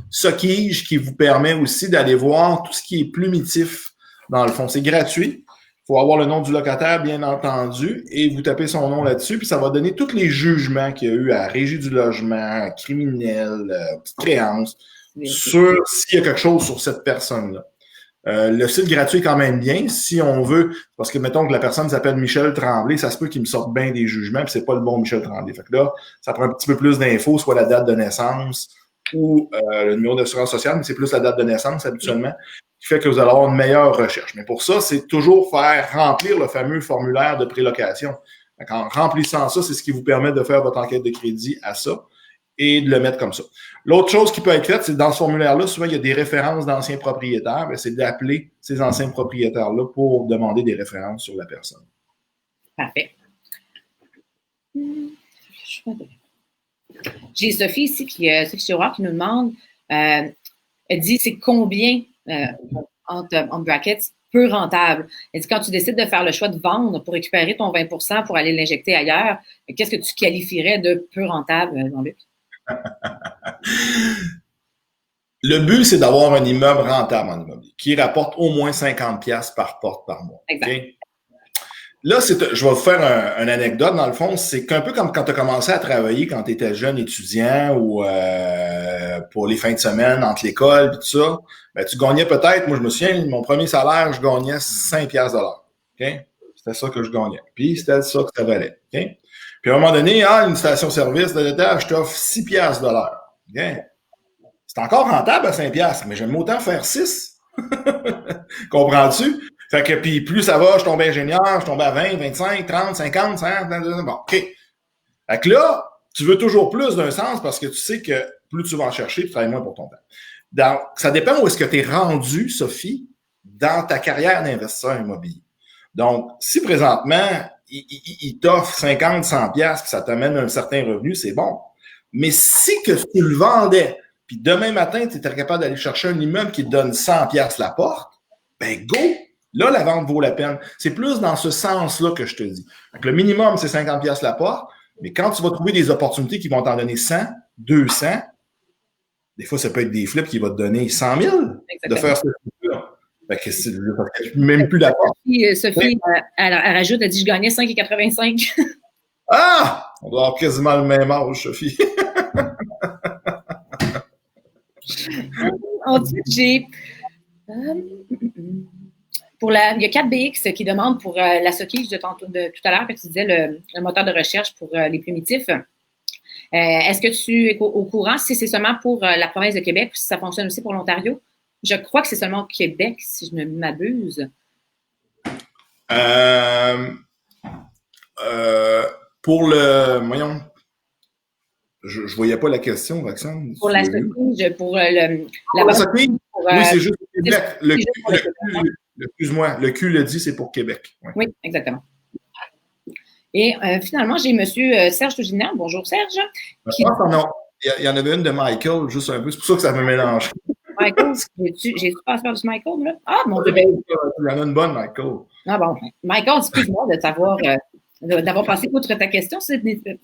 Sokige qui vous permet aussi d'aller voir tout ce qui est plumitif dans le fond. C'est gratuit. Il faut avoir le nom du locataire, bien entendu, et vous tapez son nom là-dessus, puis ça va donner tous les jugements qu'il y a eu à Régie du logement, criminel, petite créance, sur s'il y a quelque chose sur cette personne-là. Le site gratuit est quand même bien. Si on veut, parce que mettons que la personne s'appelle Michel Tremblay, ça se peut qu'il me sorte bien des jugements, puis c'est pas le bon Michel Tremblay. Fait que là, ça prend un petit peu plus d'infos, soit la date de naissance ou le numéro d'assurance sociale, mais c'est plus la date de naissance habituellement, qui fait que vous allez avoir une meilleure recherche. Mais pour ça, c'est toujours faire remplir le fameux formulaire de prélocation. En remplissant ça, c'est ce qui vous permet de faire votre enquête de crédit à ça et de le mettre comme ça. L'autre chose qui peut être faite, c'est dans ce formulaire-là, souvent, il y a des références d'anciens propriétaires. Bien, c'est d'appeler ces anciens propriétaires-là pour demander des références sur la personne. Parfait. J'ai Sophie ici, Sophie Chirard, qui nous demande, elle dit, c'est combien, entre brackets, peu rentable. Elle dit, quand tu décides de faire le choix de vendre pour récupérer ton 20% pour aller l'injecter ailleurs, qu'est-ce que tu qualifierais de peu rentable, Jean-Luc? Le but, c'est d'avoir un immeuble rentable en immobilier qui rapporte au moins 50$ par porte par mois. Okay? Là, je vais vous faire une anecdote, dans le fond. C'est qu'un peu comme quand tu as commencé à travailler quand tu étais jeune étudiant ou pour les fins de semaine entre l'école et tout ça, ben, tu gagnais peut-être, moi je me souviens, mon premier salaire, je gagnais 5$ de l'heure. Okay? C'était ça que je gagnais. Puis c'était ça que ça valait. Okay? Puis à un moment donné, une station-service de l'État, je t'offre 6$ de l'heure. Okay? C'est encore rentable à 5$, mais j'aime autant faire 6. Comprends-tu? Fait que, puis plus ça va, je tombe ingénieur, je tombe à 20, 25, 30, 50, 100, bon, OK. Fait que là, tu veux toujours plus d'un sens parce que tu sais que plus tu vas en chercher, tu travailles moins pour ton temps. Donc, ça dépend où est-ce que tu es rendu, Sophie, dans ta carrière d'investisseur immobilier. Donc, si présentement, il t'offre 50, 100$, que ça t'amène un certain revenu, c'est bon. Mais si que tu le vendais, puis demain matin, tu étais capable d'aller chercher un immeuble qui te donne 100$ la porte, ben go! Là, la vente vaut la peine. C'est plus dans ce sens-là que je te dis. Donc, le minimum, c'est 50$ la porte, mais quand tu vas trouver des opportunités qui vont t'en donner 100, 200, des fois, ça peut être des flips qui vont te donner 100 000 de faire ce truc-là. Fait que c'est même plus la porte. Sophie, elle rajoute, elle dit, je gagnais 5,85. Ah! On doit avoir quasiment le même âge, Sophie. Ensuite, j'ai... il y a 4BX qui demande pour la Soquille de tout à l'heure, que tu disais le moteur de recherche pour les primitifs. Est-ce que tu es au courant si c'est seulement pour la province de Québec ou si ça fonctionne aussi pour l'Ontario? Je crois que c'est seulement au Québec, si je ne m'abuse. Pour le... Voyons. Je voyais pas la question, Roxane. Pour la Soquille, pour la Soquille? Oui, c'est juste au Québec. Excuse-moi, le Q le dit, c'est pour Québec. Ouais. Oui, exactement. Et finalement, j'ai M. Serge Touginan. Bonjour, Serge. Non, il y en avait une de Michael, juste un peu. C'est pour ça que ça me mélange. Michael, j'ai passé par du Michael, là? Ah, mon Dieu. Il y en a une bonne, Michael. Ah bon. Michael, excuse-moi d'avoir passé outre ta question, ce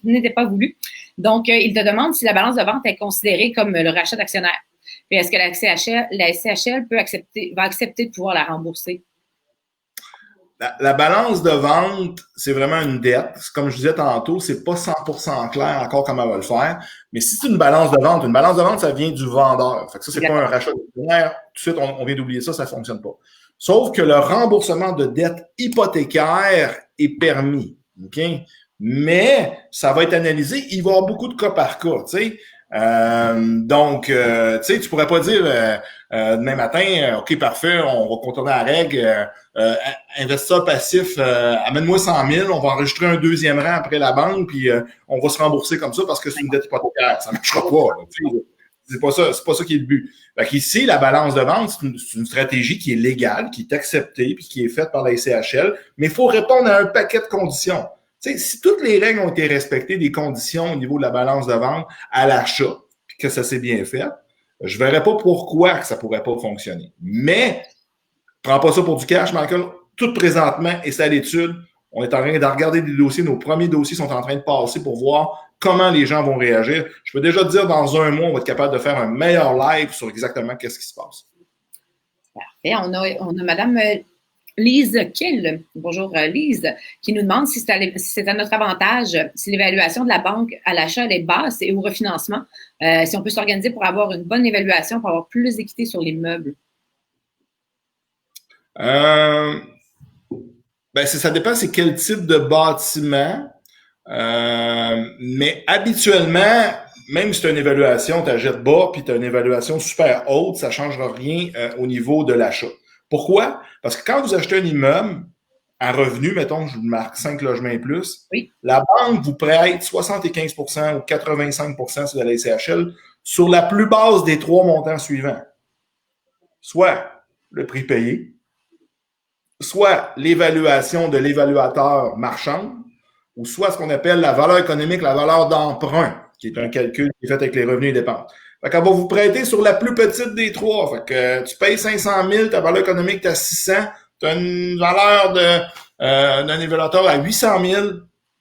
n'était pas voulu. Donc, il te demande si la balance de vente est considérée comme le rachat d'actionnaires. Puis est-ce que la SCHL va accepter de pouvoir la rembourser? La balance de vente, c'est vraiment une dette. Comme je disais tantôt, c'est pas 100% clair encore comment elle va le faire. Mais si c'est une balance de vente, ça vient du vendeur. Fait que ça, c'est pas un rachat d'actionnaire. Tout de suite, on vient d'oublier ça, ça fonctionne pas. Sauf que le remboursement de dette hypothécaire est permis. OK? Mais ça va être analysé. Il va y avoir beaucoup de cas par cas, tu sais. Donc, tu sais, tu pourrais pas dire demain matin, OK, parfait, on va contourner la règle, investisseur passif, amène-moi 100 000, on va enregistrer un deuxième rang après la banque, puis on va se rembourser comme ça parce que c'est une dette hypothécaire. Ça ne marchera pas. C'est pas ça qui est le but. Fait qu'ici, la balance de vente, c'est une stratégie qui est légale, qui est acceptée, puis qui est faite par la SCHL, mais il faut répondre à un paquet de conditions. T'sais, si toutes les règles ont été respectées, des conditions au niveau de la balance de vente à l'achat, puis que ça s'est bien fait, je verrais pas pourquoi que ça pourrait pas fonctionner. Mais, prends pas ça pour du cash, Michael. Tout présentement, et c'est à l'étude, on est en train de regarder des dossiers. Nos premiers dossiers sont en train de passer pour voir comment les gens vont réagir. Je peux déjà te dire, dans un mois, on va être capable de faire un meilleur live sur exactement qu'est-ce qui se passe. Parfait. On a Madame Lise Kill, bonjour Lise, qui nous demande si c'est à notre avantage, si l'évaluation de la banque à l'achat est basse et au refinancement, si on peut s'organiser pour avoir une bonne évaluation, pour avoir plus d'équité sur les meubles. Ça dépend c'est quel type de bâtiment, mais habituellement, même si tu as une évaluation, tu achètes bas, puis tu as une évaluation super haute, ça ne changera rien au niveau de l'achat. Pourquoi? Parce que quand vous achetez un immeuble à revenu, mettons, je vous marque 5 logements et plus, oui, la banque vous prête 75% ou 85% sur la SCHL sur la plus basse des 3 montants suivants. Soit le prix payé, soit l'évaluation de l'évaluateur marchand, ou soit ce qu'on appelle la valeur économique, la valeur d'emprunt, qui est un calcul qui est fait avec les revenus et dépenses. Fait qu'on va vous prêter sur la plus petite des 3. Fait que tu payes 500 000, ta valeur économique, tu as 600, Tu as une valeur d'un évaluateur à 800 000,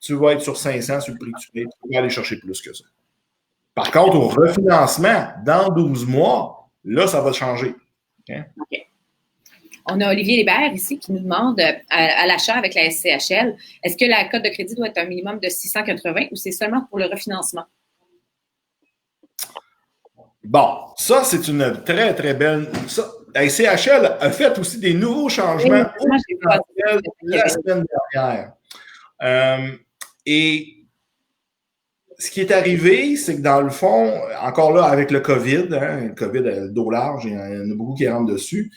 tu vas être sur 500 sur le prix que tu payes. Tu peux aller chercher plus que ça. Par contre, au refinancement, dans 12 mois, là, ça va changer. Okay? OK. On a Olivier Hébert ici qui nous demande à l'achat avec la SCHL, est-ce que la cote de crédit doit être un minimum de 680 ou c'est seulement pour le refinancement? Bon, ça, c'est une très, très belle. Ça, la SCHL a fait aussi des nouveaux changements la semaine dernière. Et ce qui est arrivé, c'est que dans le fond, encore là, avec le COVID, le COVID a le dos large, il y en a beaucoup qui rentrent dessus,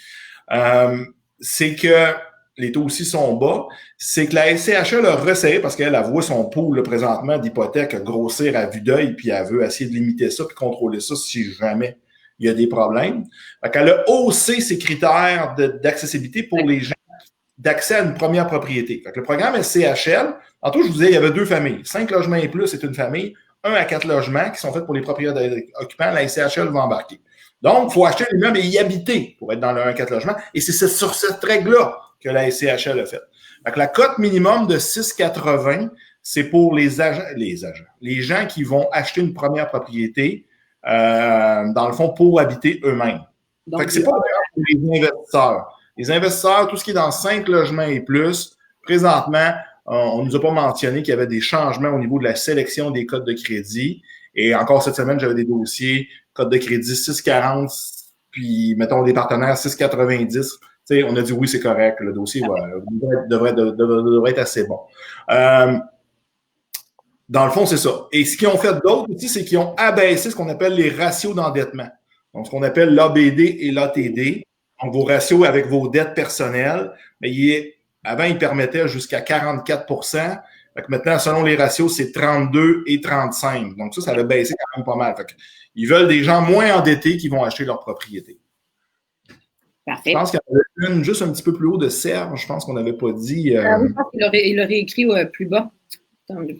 c'est que les taux aussi sont bas, c'est que la SCHL a resserré parce qu'elle a voit son pool présentement d'hypothèques grossir à vue d'œil, puis elle veut essayer de limiter ça puis contrôler ça si jamais il y a des problèmes. Fait qu'elle a haussé ses critères d'accessibilité pour les gens d'accès à une première propriété. Fait que le programme SCHL, tantôt je vous disais, il y avait 2 familles. 5 logements et plus, c'est une famille. 1 à 4 logements qui sont faits pour les propriétaires occupants. La SCHL va embarquer. Donc, il faut acheter l'immeuble et y habiter pour être dans le 1 à 4 logements. Et c'est sur cette règle-là que la SCHL a fait. Fait que la cote minimum de 6,80, c'est pour les gens qui vont acheter une première propriété, dans le fond, pour habiter eux-mêmes. Fait que c'est pas pour les investisseurs. Les investisseurs, tout ce qui est dans 5 logements et plus, présentement, on ne nous a pas mentionné qu'il y avait des changements au niveau de la sélection des codes de crédit. Et encore cette semaine, j'avais des dossiers, code de crédit 6,40, puis mettons des partenaires 6,90. Tu sais, on a dit oui, c'est correct, le dossier devrait être assez bon. Dans le fond, c'est ça. Et ce qu'ils ont fait d'autre aussi, c'est qu'ils ont abaissé ce qu'on appelle les ratios d'endettement. Donc, ce qu'on appelle l'ABD et l'ATD. Donc, vos ratios avec vos dettes personnelles, mais avant, ils permettaient jusqu'à 44 %. Fait que maintenant, selon les ratios, c'est 32 et 35. Donc, ça l'a baissé quand même pas mal. Fait que, ils veulent des gens moins endettés qui vont acheter leur propriété. Parfait. Je pense qu'il y en avait une juste un petit peu plus haut de Serge. Je pense qu'on n'avait pas dit. Oui, je pense qu'il l'aurait écrit plus bas. OK,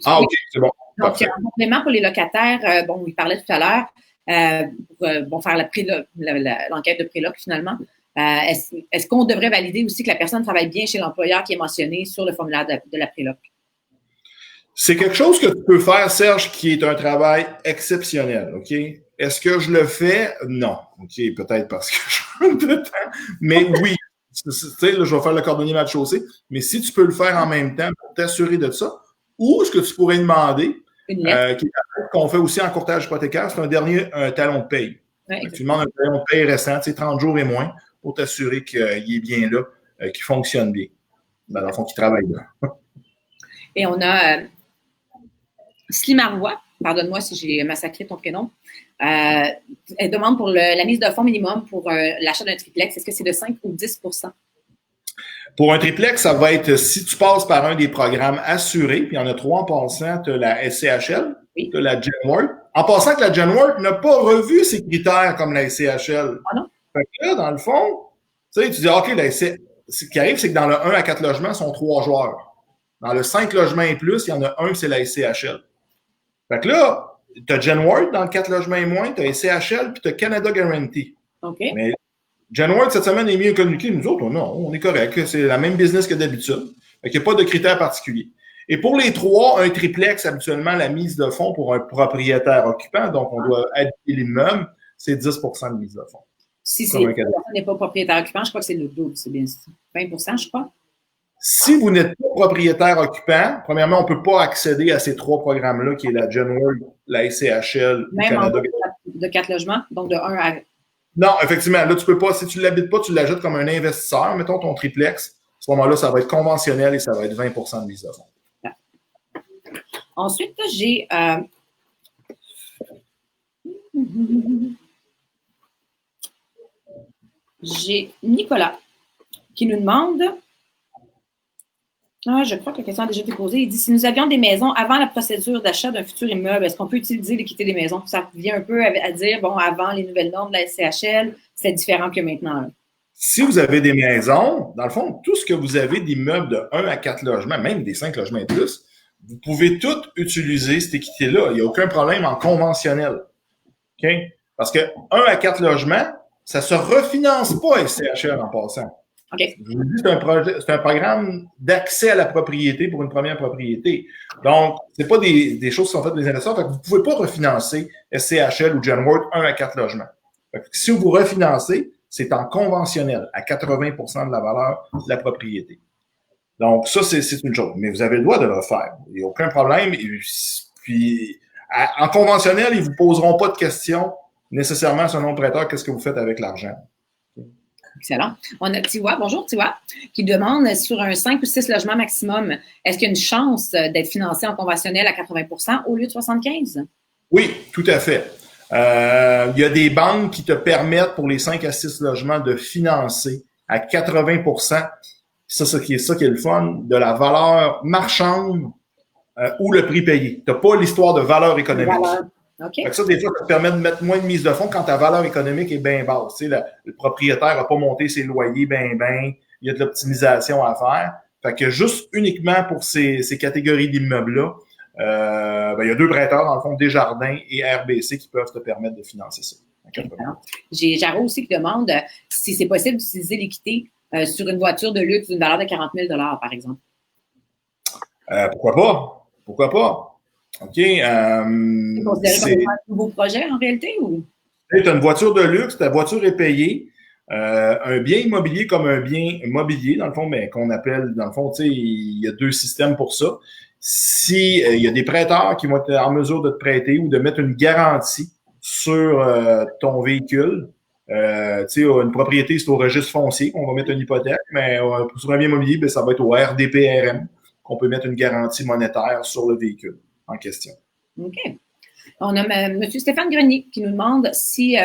c'est bon. Donc, en complément pour les locataires, bon, il parlait tout à l'heure, pour faire l'enquête de préloc finalement. Est-ce qu'on devrait valider aussi que la personne travaille bien chez l'employeur qui est mentionné sur le formulaire de la préloc? C'est quelque chose que tu peux faire, Serge, qui est un travail exceptionnel, OK? Est-ce que je le fais? Non. OK, peut-être parce que je manque de temps. Mais oui, tu sais, là, je vais faire le cordonnier match-chaussée. Mais si tu peux le faire en même temps pour t'assurer de ça, ou ce que tu pourrais demander, qu'on fait aussi en courtage hypothécaire, c'est un talon de paye. Tu demandes un talon de paye récent, tu sais, 30 jours et moins, pour t'assurer qu'il est bien là, qu'il fonctionne bien. Dans le fond, qu'il travaille là. Et on a Slimarois, pardonne-moi si j'ai massacré ton prénom. Elle demande pour la mise de fonds minimum pour l'achat d'un triplex. Est-ce que c'est de 5 ou 10 %? Pour un triplex, ça va être si tu passes par un des programmes assurés, puis il y en a 3 en passant, tu as la SCHL, tu as la Genworth. En passant que la Genworth n'a pas revu ses critères comme la SCHL. Ah non? Fait que là, dans le fond, tu sais, tu dis, OK, ce qui arrive, c'est que dans le 1 à 4 logements, ils sont 3 joueurs. Dans le 5 logements et plus, il y en a un, c'est la SCHL. Fait que là, tu as Genworth dans le 4 logements et moins, tu as SCHL, puis tu as Canada Guarantee. OK. Mais Genworth, cette semaine, est mieux communiqué. Nous autres, non, on est correct. C'est la même business que d'habitude. Fait qu'il n'y a pas de critères particuliers. Et pour les 3, un triplex, habituellement, la mise de fonds pour un propriétaire occupant, donc on doit habiter l'immeuble, c'est 10 % de mise de fonds. Si la personne n'est pas propriétaire occupant, je crois que c'est le double, c'est bien 20 % je crois. Si vous n'êtes pas propriétaire occupant, premièrement, on ne peut pas accéder à ces 3 programmes-là, qui est la Genworth, la SCHL, même Canada. De 4 logements, donc de 1 à... Non, effectivement, là, tu peux pas, si tu ne l'habites pas, tu l'ajoutes comme un investisseur, mettons ton triplex, à ce moment-là, ça va être conventionnel et ça va être 20 % de mise de fonds. Ensuite, j'ai Nicolas qui nous demande, je crois que la question a déjà été posée, il dit, si nous avions des maisons avant la procédure d'achat d'un futur immeuble, est-ce qu'on peut utiliser l'équité des maisons? Ça revient un peu à dire, bon, avant les nouvelles normes de la SCHL, c'est différent que maintenant. Là. Si vous avez des maisons, dans le fond, tout ce que vous avez d'immeubles de 1 à 4 logements, même des 5 logements et plus, vous pouvez tout utiliser cette équité-là. Il n'y a aucun problème en conventionnel. Okay? Parce que 1 à 4 logements, ça ne se refinance pas SCHL en passant. OK. Je vous dis, c'est un programme d'accès à la propriété pour une première propriété. Donc, c'est pas des choses qui sont faites pour les investisseurs. Fait que vous ne pouvez pas refinancer SCHL ou Genworth 1 à 4 logements. Fait que si vous refinancez, c'est en conventionnel, à 80 de la valeur de la propriété. Donc, ça, c'est une chose. Mais vous avez le droit de le refaire. Il n'y a aucun problème. Et puis, en conventionnel, ils ne vous poseront pas de questions nécessairement sur un nom de prêteur, qu'est-ce que vous faites avec l'argent. Excellent. On a Tiwa, bonjour Tiwa, qui demande sur un 5 ou 6 logements maximum, est-ce qu'il y a une chance d'être financé en conventionnel à 80 au lieu de 75? Oui, tout à fait. Il y a des banques qui te permettent pour les 5 à 6 logements de financer à 80 ça, c'est ça qui est le fun, de la valeur marchande ou le prix payé. Tu n'as pas l'histoire de valeur économique. Okay. Fait que ça, des fois, ça te permet de mettre moins de mise de fonds quand ta valeur économique est bien basse. Tu sais, le propriétaire n'a pas monté ses loyers bien, il y a de l'optimisation à faire. Fait que juste uniquement pour ces catégories d'immeubles-là, il y a 2 prêteurs, dans le fond, Desjardins et RBC, qui peuvent te permettre de financer ça. J'ai Jaro aussi qui demande si c'est possible d'utiliser l'équité sur une voiture de luxe d'une valeur de 40 000 par exemple. Pourquoi pas? Pourquoi pas? OK. C'est considéré comme un nouveau projet en réalité? Ou? Tu as une voiture de luxe, ta voiture est payée. Un bien immobilier comme un bien mobilier, dans le fond, mais qu'on appelle, dans le fond, tu sais, il y a 2 systèmes pour ça. Si il y a des prêteurs qui vont être en mesure de te prêter ou de mettre une garantie sur ton véhicule, tu sais, une propriété, c'est au registre foncier qu'on va mettre une hypothèque, mais sur un bien immobilier, ben, ça va être au RDPRM qu'on peut mettre une garantie monétaire sur le véhicule en question. OK. On a M. Stéphane Grenier qui nous demande si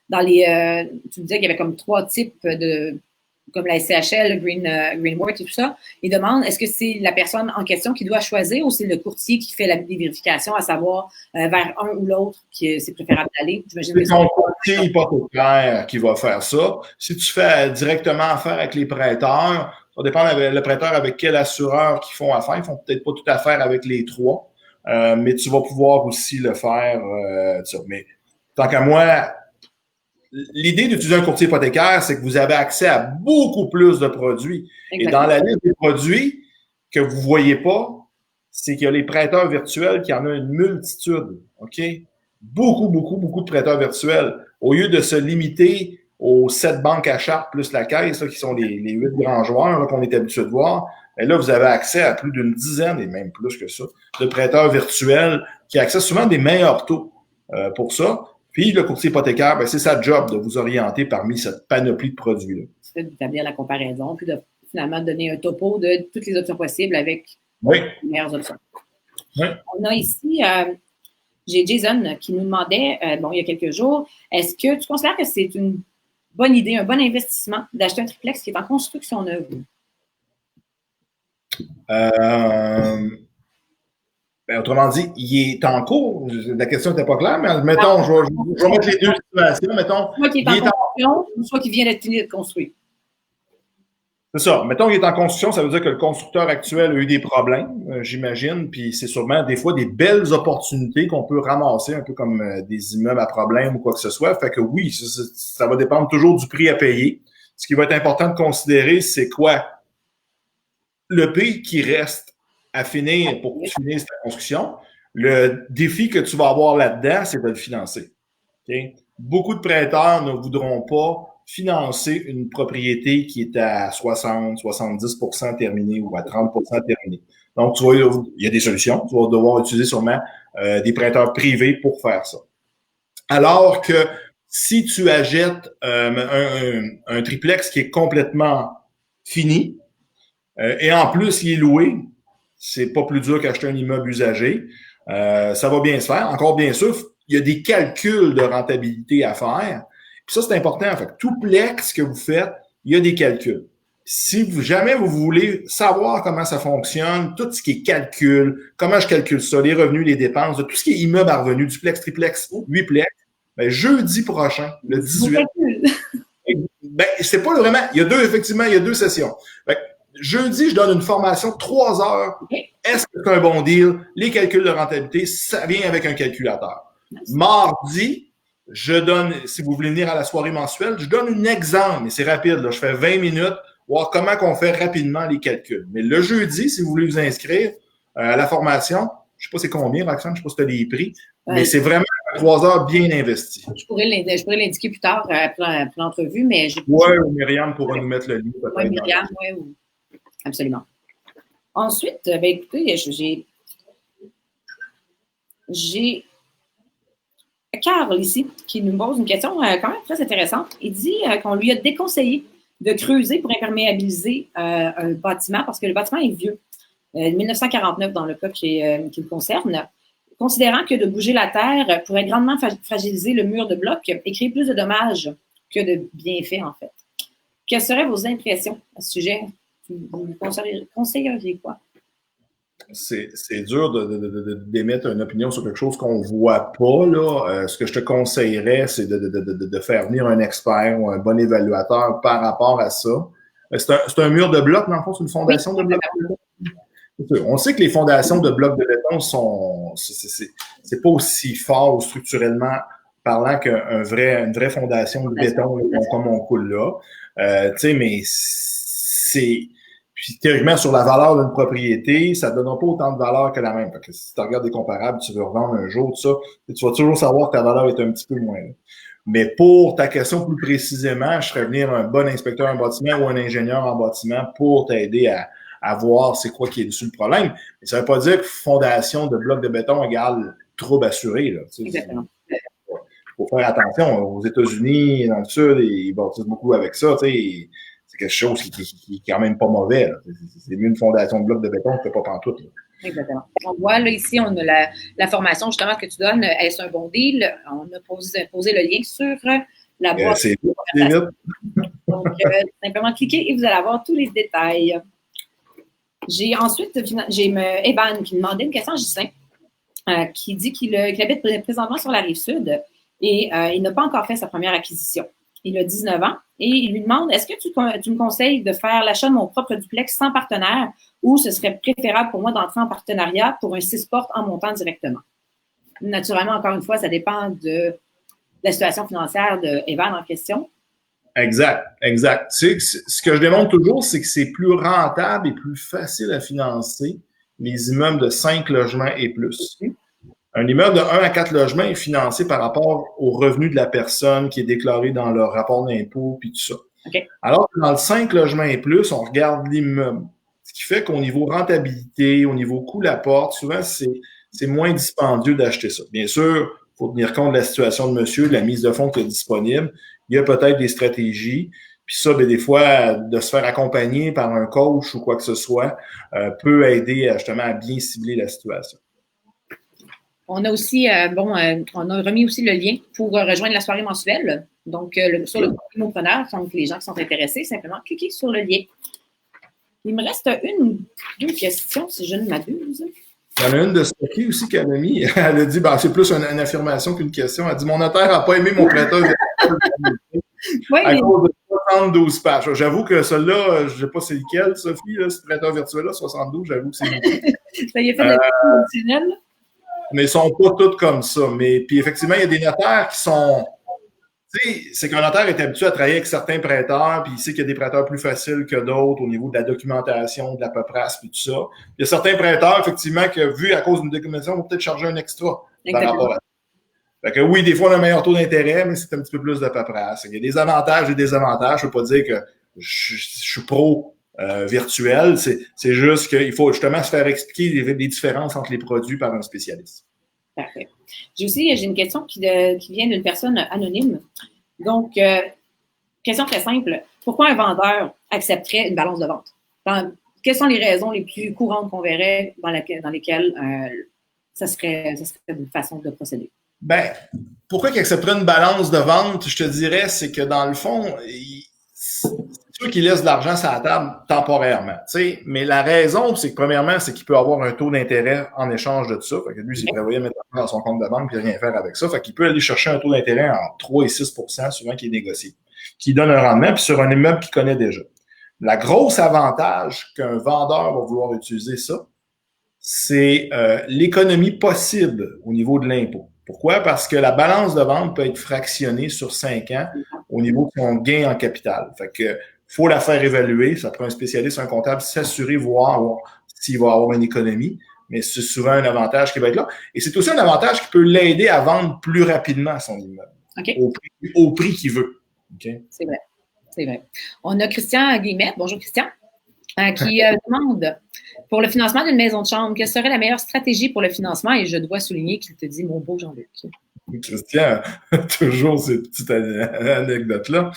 dans les tu disais qu'il y avait comme 3 types de comme la SCHL, Greenworth et tout ça. Il demande est-ce que c'est la personne en question qui doit choisir ou c'est le courtier qui fait la vérification à savoir vers un ou l'autre qui c'est préférable d'aller? C'est ton courtier hypothécaire qui va faire ça. Si tu fais directement affaire avec les prêteurs, ça dépend le prêteur avec quel assureur qu'ils font affaire. Ils font peut-être pas tout affaire avec les 3. Mais tu vas pouvoir aussi le faire. Mais tant qu'à moi, l'idée d'utiliser un courtier hypothécaire, c'est que vous avez accès à beaucoup plus de produits. Exactement. Et dans la liste des produits que vous ne voyez pas, c'est qu'il y a les prêteurs virtuels qui en ont une multitude. OK? Beaucoup de prêteurs virtuels. Au lieu de se limiter aux 7 banques à charte plus la caisse, là, qui sont les 8 grands joueurs là, qu'on est habitué de voir, et là, vous avez accès à plus d'une dizaine, et même plus que ça, de prêteurs virtuels qui accèdent souvent des meilleurs taux pour ça. Puis, le courtier hypothécaire, ben, c'est sa job de vous orienter parmi cette panoplie de produits-là. C'est d'établir la comparaison, puis de finalement donner un topo de toutes les options possibles avec les meilleures options. Oui. On a ici, j'ai Jason qui nous demandait, il y a quelques jours, est-ce que tu considères que c'est une bonne idée, un bon investissement d'acheter un triplex qui est en construction neuve? Autrement dit, il est en cours. La question n'était pas claire, mais mettons, je vais mettre les 2 situations. Mettons, soit qui est en construction, soit qui vient d'être fini de construire. C'est ça. Mettons qu'il est en construction, ça veut dire que le constructeur actuel a eu des problèmes, j'imagine, puis c'est sûrement des fois des belles opportunités qu'on peut ramasser, un peu comme des immeubles à problème ou quoi que ce soit. Fait que oui, ça va dépendre toujours du prix à payer. Ce qui va être important de considérer, c'est quoi? Le prix qui reste à finir pour finir cette construction. Le défi que tu vas avoir là-dedans, c'est de le financer. Okay? Beaucoup de prêteurs ne voudront pas financer une propriété qui est à 60-70% terminée ou à 30% terminée. Donc, il y a des solutions. Tu vas devoir utiliser sûrement des prêteurs privés pour faire ça. Alors que si tu achètes un triplex qui est complètement fini et en plus il est loué, c'est pas plus dur qu'acheter un immeuble usagé. Ça va bien se faire. Encore bien sûr, il y a des calculs de rentabilité à faire. Puis ça, c'est important. En fait, tout plex que vous faites, il y a des calculs. Si jamais vous voulez savoir comment ça fonctionne, tout ce qui est calcul, comment je calcule ça, les revenus, les dépenses, tout ce qui est immeuble à revenus, duplex, triplex, 8plex, ben, jeudi prochain, le 18. Ben, c'est pas vraiment. Il y a 2 sessions. Ben, jeudi, je donne une formation de 3 heures. Est-ce que c'est un bon deal? Les calculs de rentabilité, ça vient avec un calculateur. Mardi, je donne, si vous voulez venir à la soirée mensuelle, je donne un exemple, mais c'est rapide, là, je fais 20 minutes, voir comment on fait rapidement les calculs. Mais le jeudi, si vous voulez vous inscrire à la formation, je ne sais pas c'est combien, Roxane, je ne sais pas si tu as les prix, mais c'est vraiment 3 heures bien investies. Je pourrais l'indiquer plus tard pour l'entrevue, mais j'ai... Oui, ou Myriam pourra nous mettre le lien. Oui, Myriam, oui. Absolument. Ensuite, ben, écoutez, j'ai Carl ici qui nous pose une question quand même très intéressante. Il dit qu'on lui a déconseillé de creuser pour imperméabiliser un bâtiment parce que le bâtiment est vieux, 1949 dans le cas qui le concerne, considérant que de bouger la terre pourrait grandement fragiliser le mur de bloc et créer plus de dommages que de bienfaits en fait. Quelles seraient vos impressions à ce sujet? Vous conseilleriez quoi? C'est dur d'émettre une opinion sur quelque chose qu'on ne voit pas. Là. Ce que je te conseillerais, c'est de faire venir un expert ou un bon évaluateur par rapport à ça. C'est un mur de bloc, dans le fond, c'est une fondation de bloc de béton. On sait que les fondations de blocs de béton c'est pas aussi fort structurellement parlant qu'une vraie fondation de béton comme on coule là. Mais c'est... Puis théoriquement, sur la valeur d'une propriété, ça ne donnera pas autant de valeur que la même. Parce que si tu regardes des comparables, tu veux revendre un jour, tout ça, tu vas toujours savoir que ta valeur est un petit peu moins. Mais pour ta question plus précisément, je ferais venir un bon inspecteur en bâtiment ou un ingénieur en bâtiment pour t'aider à voir c'est quoi qui est dessus le problème. Mais ça ne veut pas dire que fondation de blocs de béton égale trouble assuré. Là, exactement. Il faut faire attention. Aux États-Unis, dans le Sud, ils bâtissent beaucoup avec ça. C'est quelque chose qui est quand même pas mauvais. C'est mieux une fondation de blocs de béton que pas pantoute. Là. Exactement. On voit là ici, on a la formation justement que tu donnes. Est-ce un bon deal? On a posé le lien sur la boîte. C'est vite. Donc, simplement cliquez et vous allez avoir tous les détails. J'ai ensuite, Evan qui me demandait une question à Justin, qui dit qu'il habite présentement sur la Rive-Sud et il n'a pas encore fait sa première acquisition. Il a 19 ans et il lui demande, est-ce que tu me conseilles de faire l'achat de mon propre duplex sans partenaire ou ce serait préférable pour moi d'entrer en partenariat pour un 6 portes en montant directement? Naturellement, encore une fois, ça dépend de la situation financière d'Evan en question. Exact. Tu sais, ce que je démontre toujours, c'est que c'est plus rentable et plus facile à financer les immeubles de 5 logements et plus. Un immeuble de 1 à 4 logements est financé par rapport au revenu de la personne qui est déclaré dans leur rapport d'impôt puis tout ça. Okay. Alors que dans le 5 logements et plus, on regarde l'immeuble. Ce qui fait qu'au niveau rentabilité, au niveau coût à la porte, souvent, c'est moins dispendieux d'acheter ça. Bien sûr, il faut tenir compte de la situation de monsieur, de la mise de fonds qui est disponible. Il y a peut-être des stratégies. Puis ça, des fois, de se faire accompagner par un coach ou quoi que ce soit peut aider justement à bien cibler la situation. On a aussi, on a remis aussi le lien pour rejoindre la soirée mensuelle. Donc, sur le groupe Immopreneur, donc les gens qui sont intéressés, simplement cliquez sur le lien. Il me reste une ou deux questions, si je ne m'abuse. Il y en a une de Sophie aussi qu'elle a mis. Elle a dit, c'est plus une affirmation qu'une question. Elle a dit, mon notaire n'a pas aimé mon prêteur à cause de 72 pages. J'avoue que celle-là, je ne sais pas c'est lequel, Sophie, là, ce prêteur virtuel-là, 72, j'avoue que c'est ça y est fait de mais ils ne sont pas tous comme ça. Puis effectivement, il y a des notaires qui sont... Tu sais, c'est qu'un notaire est habitué à travailler avec certains prêteurs, puis il sait qu'il y a des prêteurs plus faciles que d'autres au niveau de la documentation, de la paperasse, puis tout ça. Il y a certains prêteurs, effectivement, que vu à cause d'une documentation, vont peut-être charger un extra par rapport à ça. Fait que oui, des fois, on a un meilleur taux d'intérêt, mais c'est un petit peu plus de paperasse. Il y a des avantages et des désavantages. Je ne veux pas dire que je suis pro virtuel. C'est juste qu'il faut justement se faire expliquer les différences entre les produits par un spécialiste. Parfait. J'ai une question qui vient d'une personne anonyme. Donc, question très simple. Pourquoi un vendeur accepterait une balance de vente? Quelles sont les raisons les plus courantes qu'on verrait dans lesquelles ça serait une façon de procéder? Pourquoi il accepterait une balance de vente? Je te dirais, c'est que dans le fond, c'est sûr qu'il laisse de l'argent sur la table temporairement. Mais la raison, c'est que premièrement, c'est qu'il peut avoir un taux d'intérêt en échange de tout ça. Fait que lui, s'il prévoyait mettre l'argent dans son compte de banque et rien faire avec ça, fait qu'il peut aller chercher un taux d'intérêt entre 3 et 6 % souvent qui est négocié, qui donne un rendement, puis sur un immeuble qu'il connaît déjà. La grosse avantage qu'un vendeur va vouloir utiliser ça, c'est l'économie possible au niveau de l'impôt. Pourquoi? Parce que la balance de vente peut être fractionnée sur 5 ans au niveau de son gain en capital. Fait que Il faut la faire évaluer. Ça prend un spécialiste, un comptable, s'assurer, voir s'il va avoir une économie. Mais c'est souvent un avantage qui va être là. Et c'est aussi un avantage qui peut l'aider à vendre plus rapidement son immeuble. Okay. Au prix qu'il veut. Okay? C'est vrai. C'est vrai. On a Christian Guillemette. Bonjour, Christian. Qui demande, pour le financement d'une maison de chambre, quelle serait la meilleure stratégie pour le financement? Et je dois souligner qu'il te dit, mon beau Jean-Luc. Christian, toujours ces petites anecdotes-là.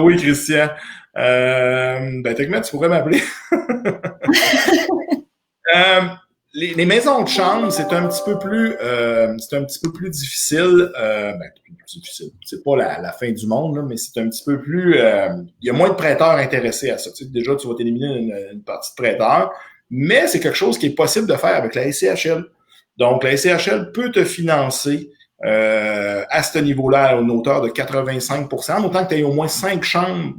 Oui, Christian. Techniquement, tu pourrais m'appeler. Les maisons de chambre, c'est un petit peu plus difficile. Difficile. C'est pas la fin du monde, là, mais c'est un petit peu plus. Il y a moins de prêteurs intéressés à ça. Tu sais, déjà, tu vas t'éliminer une partie de prêteurs, mais c'est quelque chose qui est possible de faire avec la SCHL. Donc, la SCHL peut te financer à ce niveau-là à une hauteur de 85%, autant que tu aies au moins 5 chambres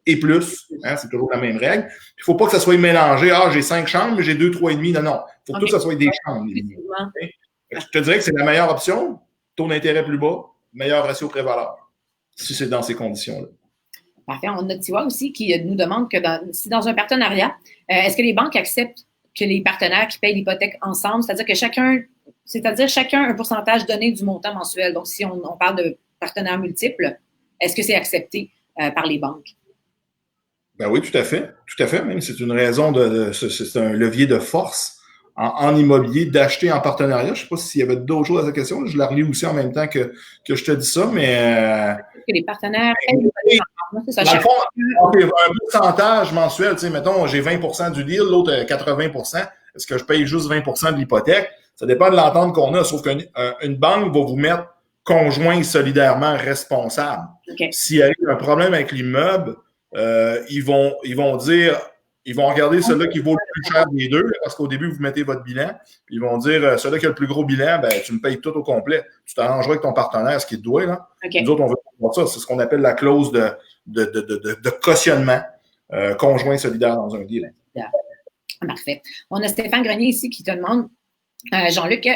et plus. Hein, c'est toujours la même règle. Il faut pas que ça soit mélangé. Ah, j'ai 5 chambres, mais j'ai 2, 3,5. Non. Il faut que tout ça soit des chambres. Okay? Je te dirais que c'est la meilleure option. Taux d'intérêt plus bas, meilleur ratio pré-valeur. Si c'est dans ces conditions-là. Parfait. On a Tiwa aussi qui nous demande que si dans un partenariat, est-ce que les banques acceptent que les partenaires qui payent l'hypothèque ensemble, c'est-à-dire chacun un pourcentage donné du montant mensuel. Donc, si on parle de partenaires multiples, est-ce que c'est accepté par les banques? Ben oui, tout à fait. Tout à fait. Même c'est une raison c'est un levier de force en immobilier d'acheter en partenariat. Je ne sais pas s'il y avait d'autres choses à cette question. Je la relis aussi en même temps que je te dis ça, mais que les partenaires dans le fond, un pourcentage mensuel, tu sais, mettons, j'ai 20% du deal, l'autre 80%. Est-ce que je paye juste 20% de l'hypothèque? Ça dépend de l'entente qu'on a, sauf qu'une banque va vous mettre conjoint solidairement responsable. Okay. S'il y a un problème avec l'immeuble, ils vont regarder celui qui vaut le plus cher des deux, parce qu'au début, vous mettez votre bilan, puis ils vont dire, celui qui a le plus gros bilan, ben, tu me payes tout au complet. Tu t'arrangeras avec ton partenaire, ce qu'il te doit, là. Okay. Nous autres, on veut voir ça. C'est ce qu'on appelle la clause de cautionnement conjoint solidaire dans un deal. Parfait. On a Stéphane Grenier ici qui te demande, Jean-Luc,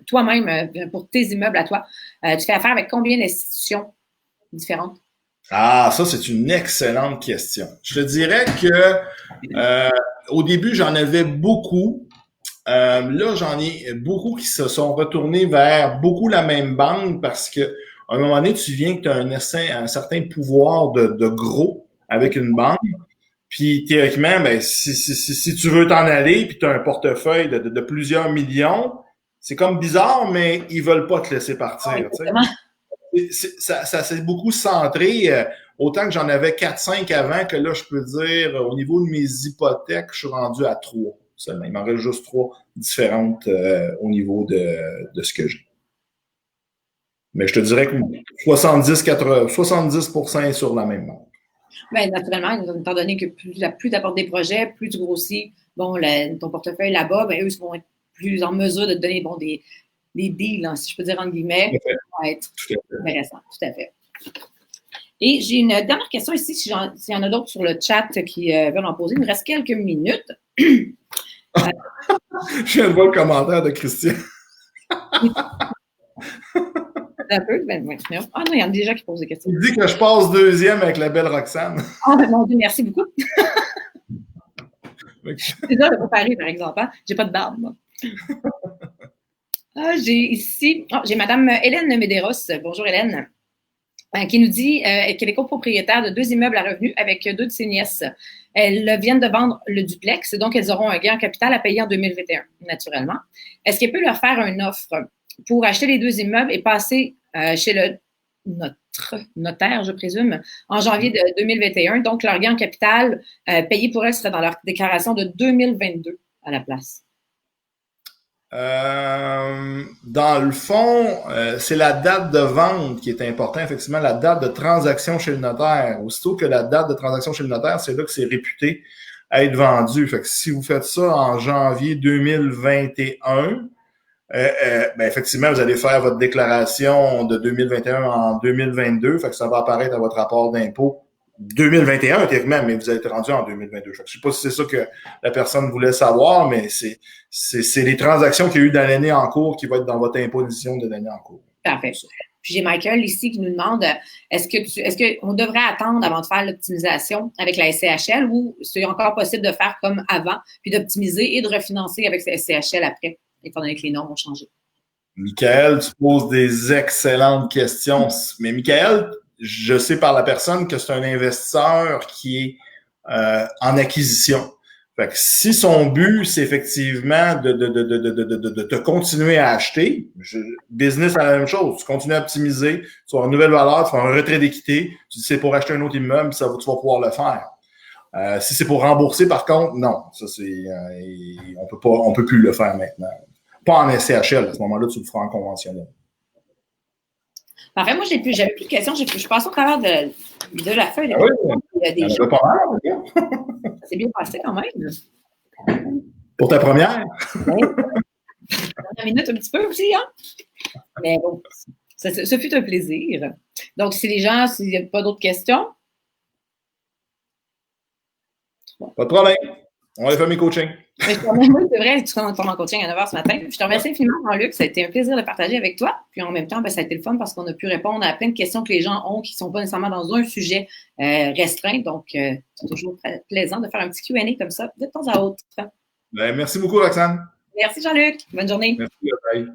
toi-même, pour tes immeubles à toi, tu fais affaire avec combien d'institutions différentes? Ah, ça, c'est une excellente question. Je te dirais que au début, j'en avais beaucoup. Là, j'en ai beaucoup qui se sont retournés vers beaucoup la même banque parce que à un moment donné, tu viens que tu as un certain pouvoir de gros avec une banque. Puis théoriquement, ben, si tu veux t'en aller puis tu as un portefeuille de plusieurs millions, c'est comme bizarre, mais ils veulent pas te laisser partir. Ça s'est beaucoup centré, autant que j'en avais 4-5 avant, que là, je peux dire, au niveau de mes hypothèques, je suis rendu à 3 seulement. Il m'en reste juste 3 différentes au niveau de ce que j'ai. Mais je te dirais que 70% est sur la même banque. Bien, naturellement, étant donné que plus tu apportes des projets, plus tu grossis ton portefeuille là-bas, ben, eux vont être plus en mesure de te donner des deals, hein, si je peux dire entre guillemets, qui vont être intéressants. Tout à fait. Et j'ai une dernière question ici, s'il y en a d'autres sur le chat qui veulent en poser. Il me reste quelques minutes. Je viens de voir le commentaire de Christian. Un peu, ben, ouais. Ah non, il y en a déjà qui posent des questions. Il dit que je passe deuxième avec la belle Roxane. Ah, ben, mon Dieu, merci beaucoup. C'est ça, le préparé, par exemple. Hein? J'ai pas de barbe, moi. J'ai Madame Hélène Medeiros. Bonjour, Hélène. Qui nous dit qu'elle est copropriétaire de 2 immeubles à revenus avec 2 de ses nièces. Elles viennent de vendre le duplex, donc elles auront un gain en capital à payer en 2021, naturellement. Est-ce qu'elle peut leur faire une offre pour acheter les 2 immeubles et passer chez notre notaire, je présume, en janvier de 2021? Donc, leur gain en capital payé pour elles serait dans leur déclaration de 2022 à la place. Dans le fond, c'est la date de vente qui est importante, effectivement, la date de transaction chez le notaire. Aussitôt que la date de transaction chez le notaire, c'est là que c'est réputé être vendu. Fait que si vous faites ça en janvier 2021, ben effectivement, vous allez faire votre déclaration de 2021 en 2022. Fait que ça va apparaître à votre rapport d'impôt 2021, théoriquement, mais vous êtes rendu en 2022. Je ne sais pas si c'est ça que la personne voulait savoir, mais c'est les transactions qu'il y a eu dans l'année en cours qui vont être dans votre imposition de l'année en cours. Parfait. Puis j'ai Michael ici qui nous demande est-ce qu'on devrait attendre avant de faire l'optimisation avec la SCHL ou c'est encore possible de faire comme avant, puis d'optimiser et de refinancer avec la SCHL après, étant donné que les normes ont changé? Michael, tu poses des excellentes questions. Mais Michael, je sais par la personne que c'est un investisseur qui est en acquisition. Fait que si son but, c'est effectivement de te continuer à acheter, business, c'est la même chose. Tu continues à optimiser, tu vas avoir une nouvelle valeur, tu vas avoir un retrait d'équité, tu dis c'est pour acheter un autre immeuble, tu vas pouvoir le faire. Si c'est pour rembourser, par contre, non. Ça, c'est on peut plus le faire maintenant. Pas en SCHL. À ce moment-là, tu le feras en conventionnel. Parfait. Moi, j'avais plus de questions. Je passe au travers de la feuille. Des choses. Pas mal, ça s'est bien passé quand même. Pour ta première? Oui. Dernière minute un petit peu aussi, hein? Mais bon, ça fut un plaisir. Donc, s'il n'y a pas d'autres questions. Pas de problème. On va faire mes coachings. Oui, c'est vrai, tu commences en coaching à 9h ce matin. Je te remercie infiniment, Jean-Luc. Ça a été un plaisir de partager avec toi. Puis en même temps, ça a été le fun parce qu'on a pu répondre à plein de questions que les gens ont qui ne sont pas nécessairement dans un sujet restreint. Donc, c'est toujours plaisant de faire un petit Q&A comme ça de temps à autre. Merci beaucoup, Roxane. Merci, Jean-Luc. Bonne journée. Merci, bye.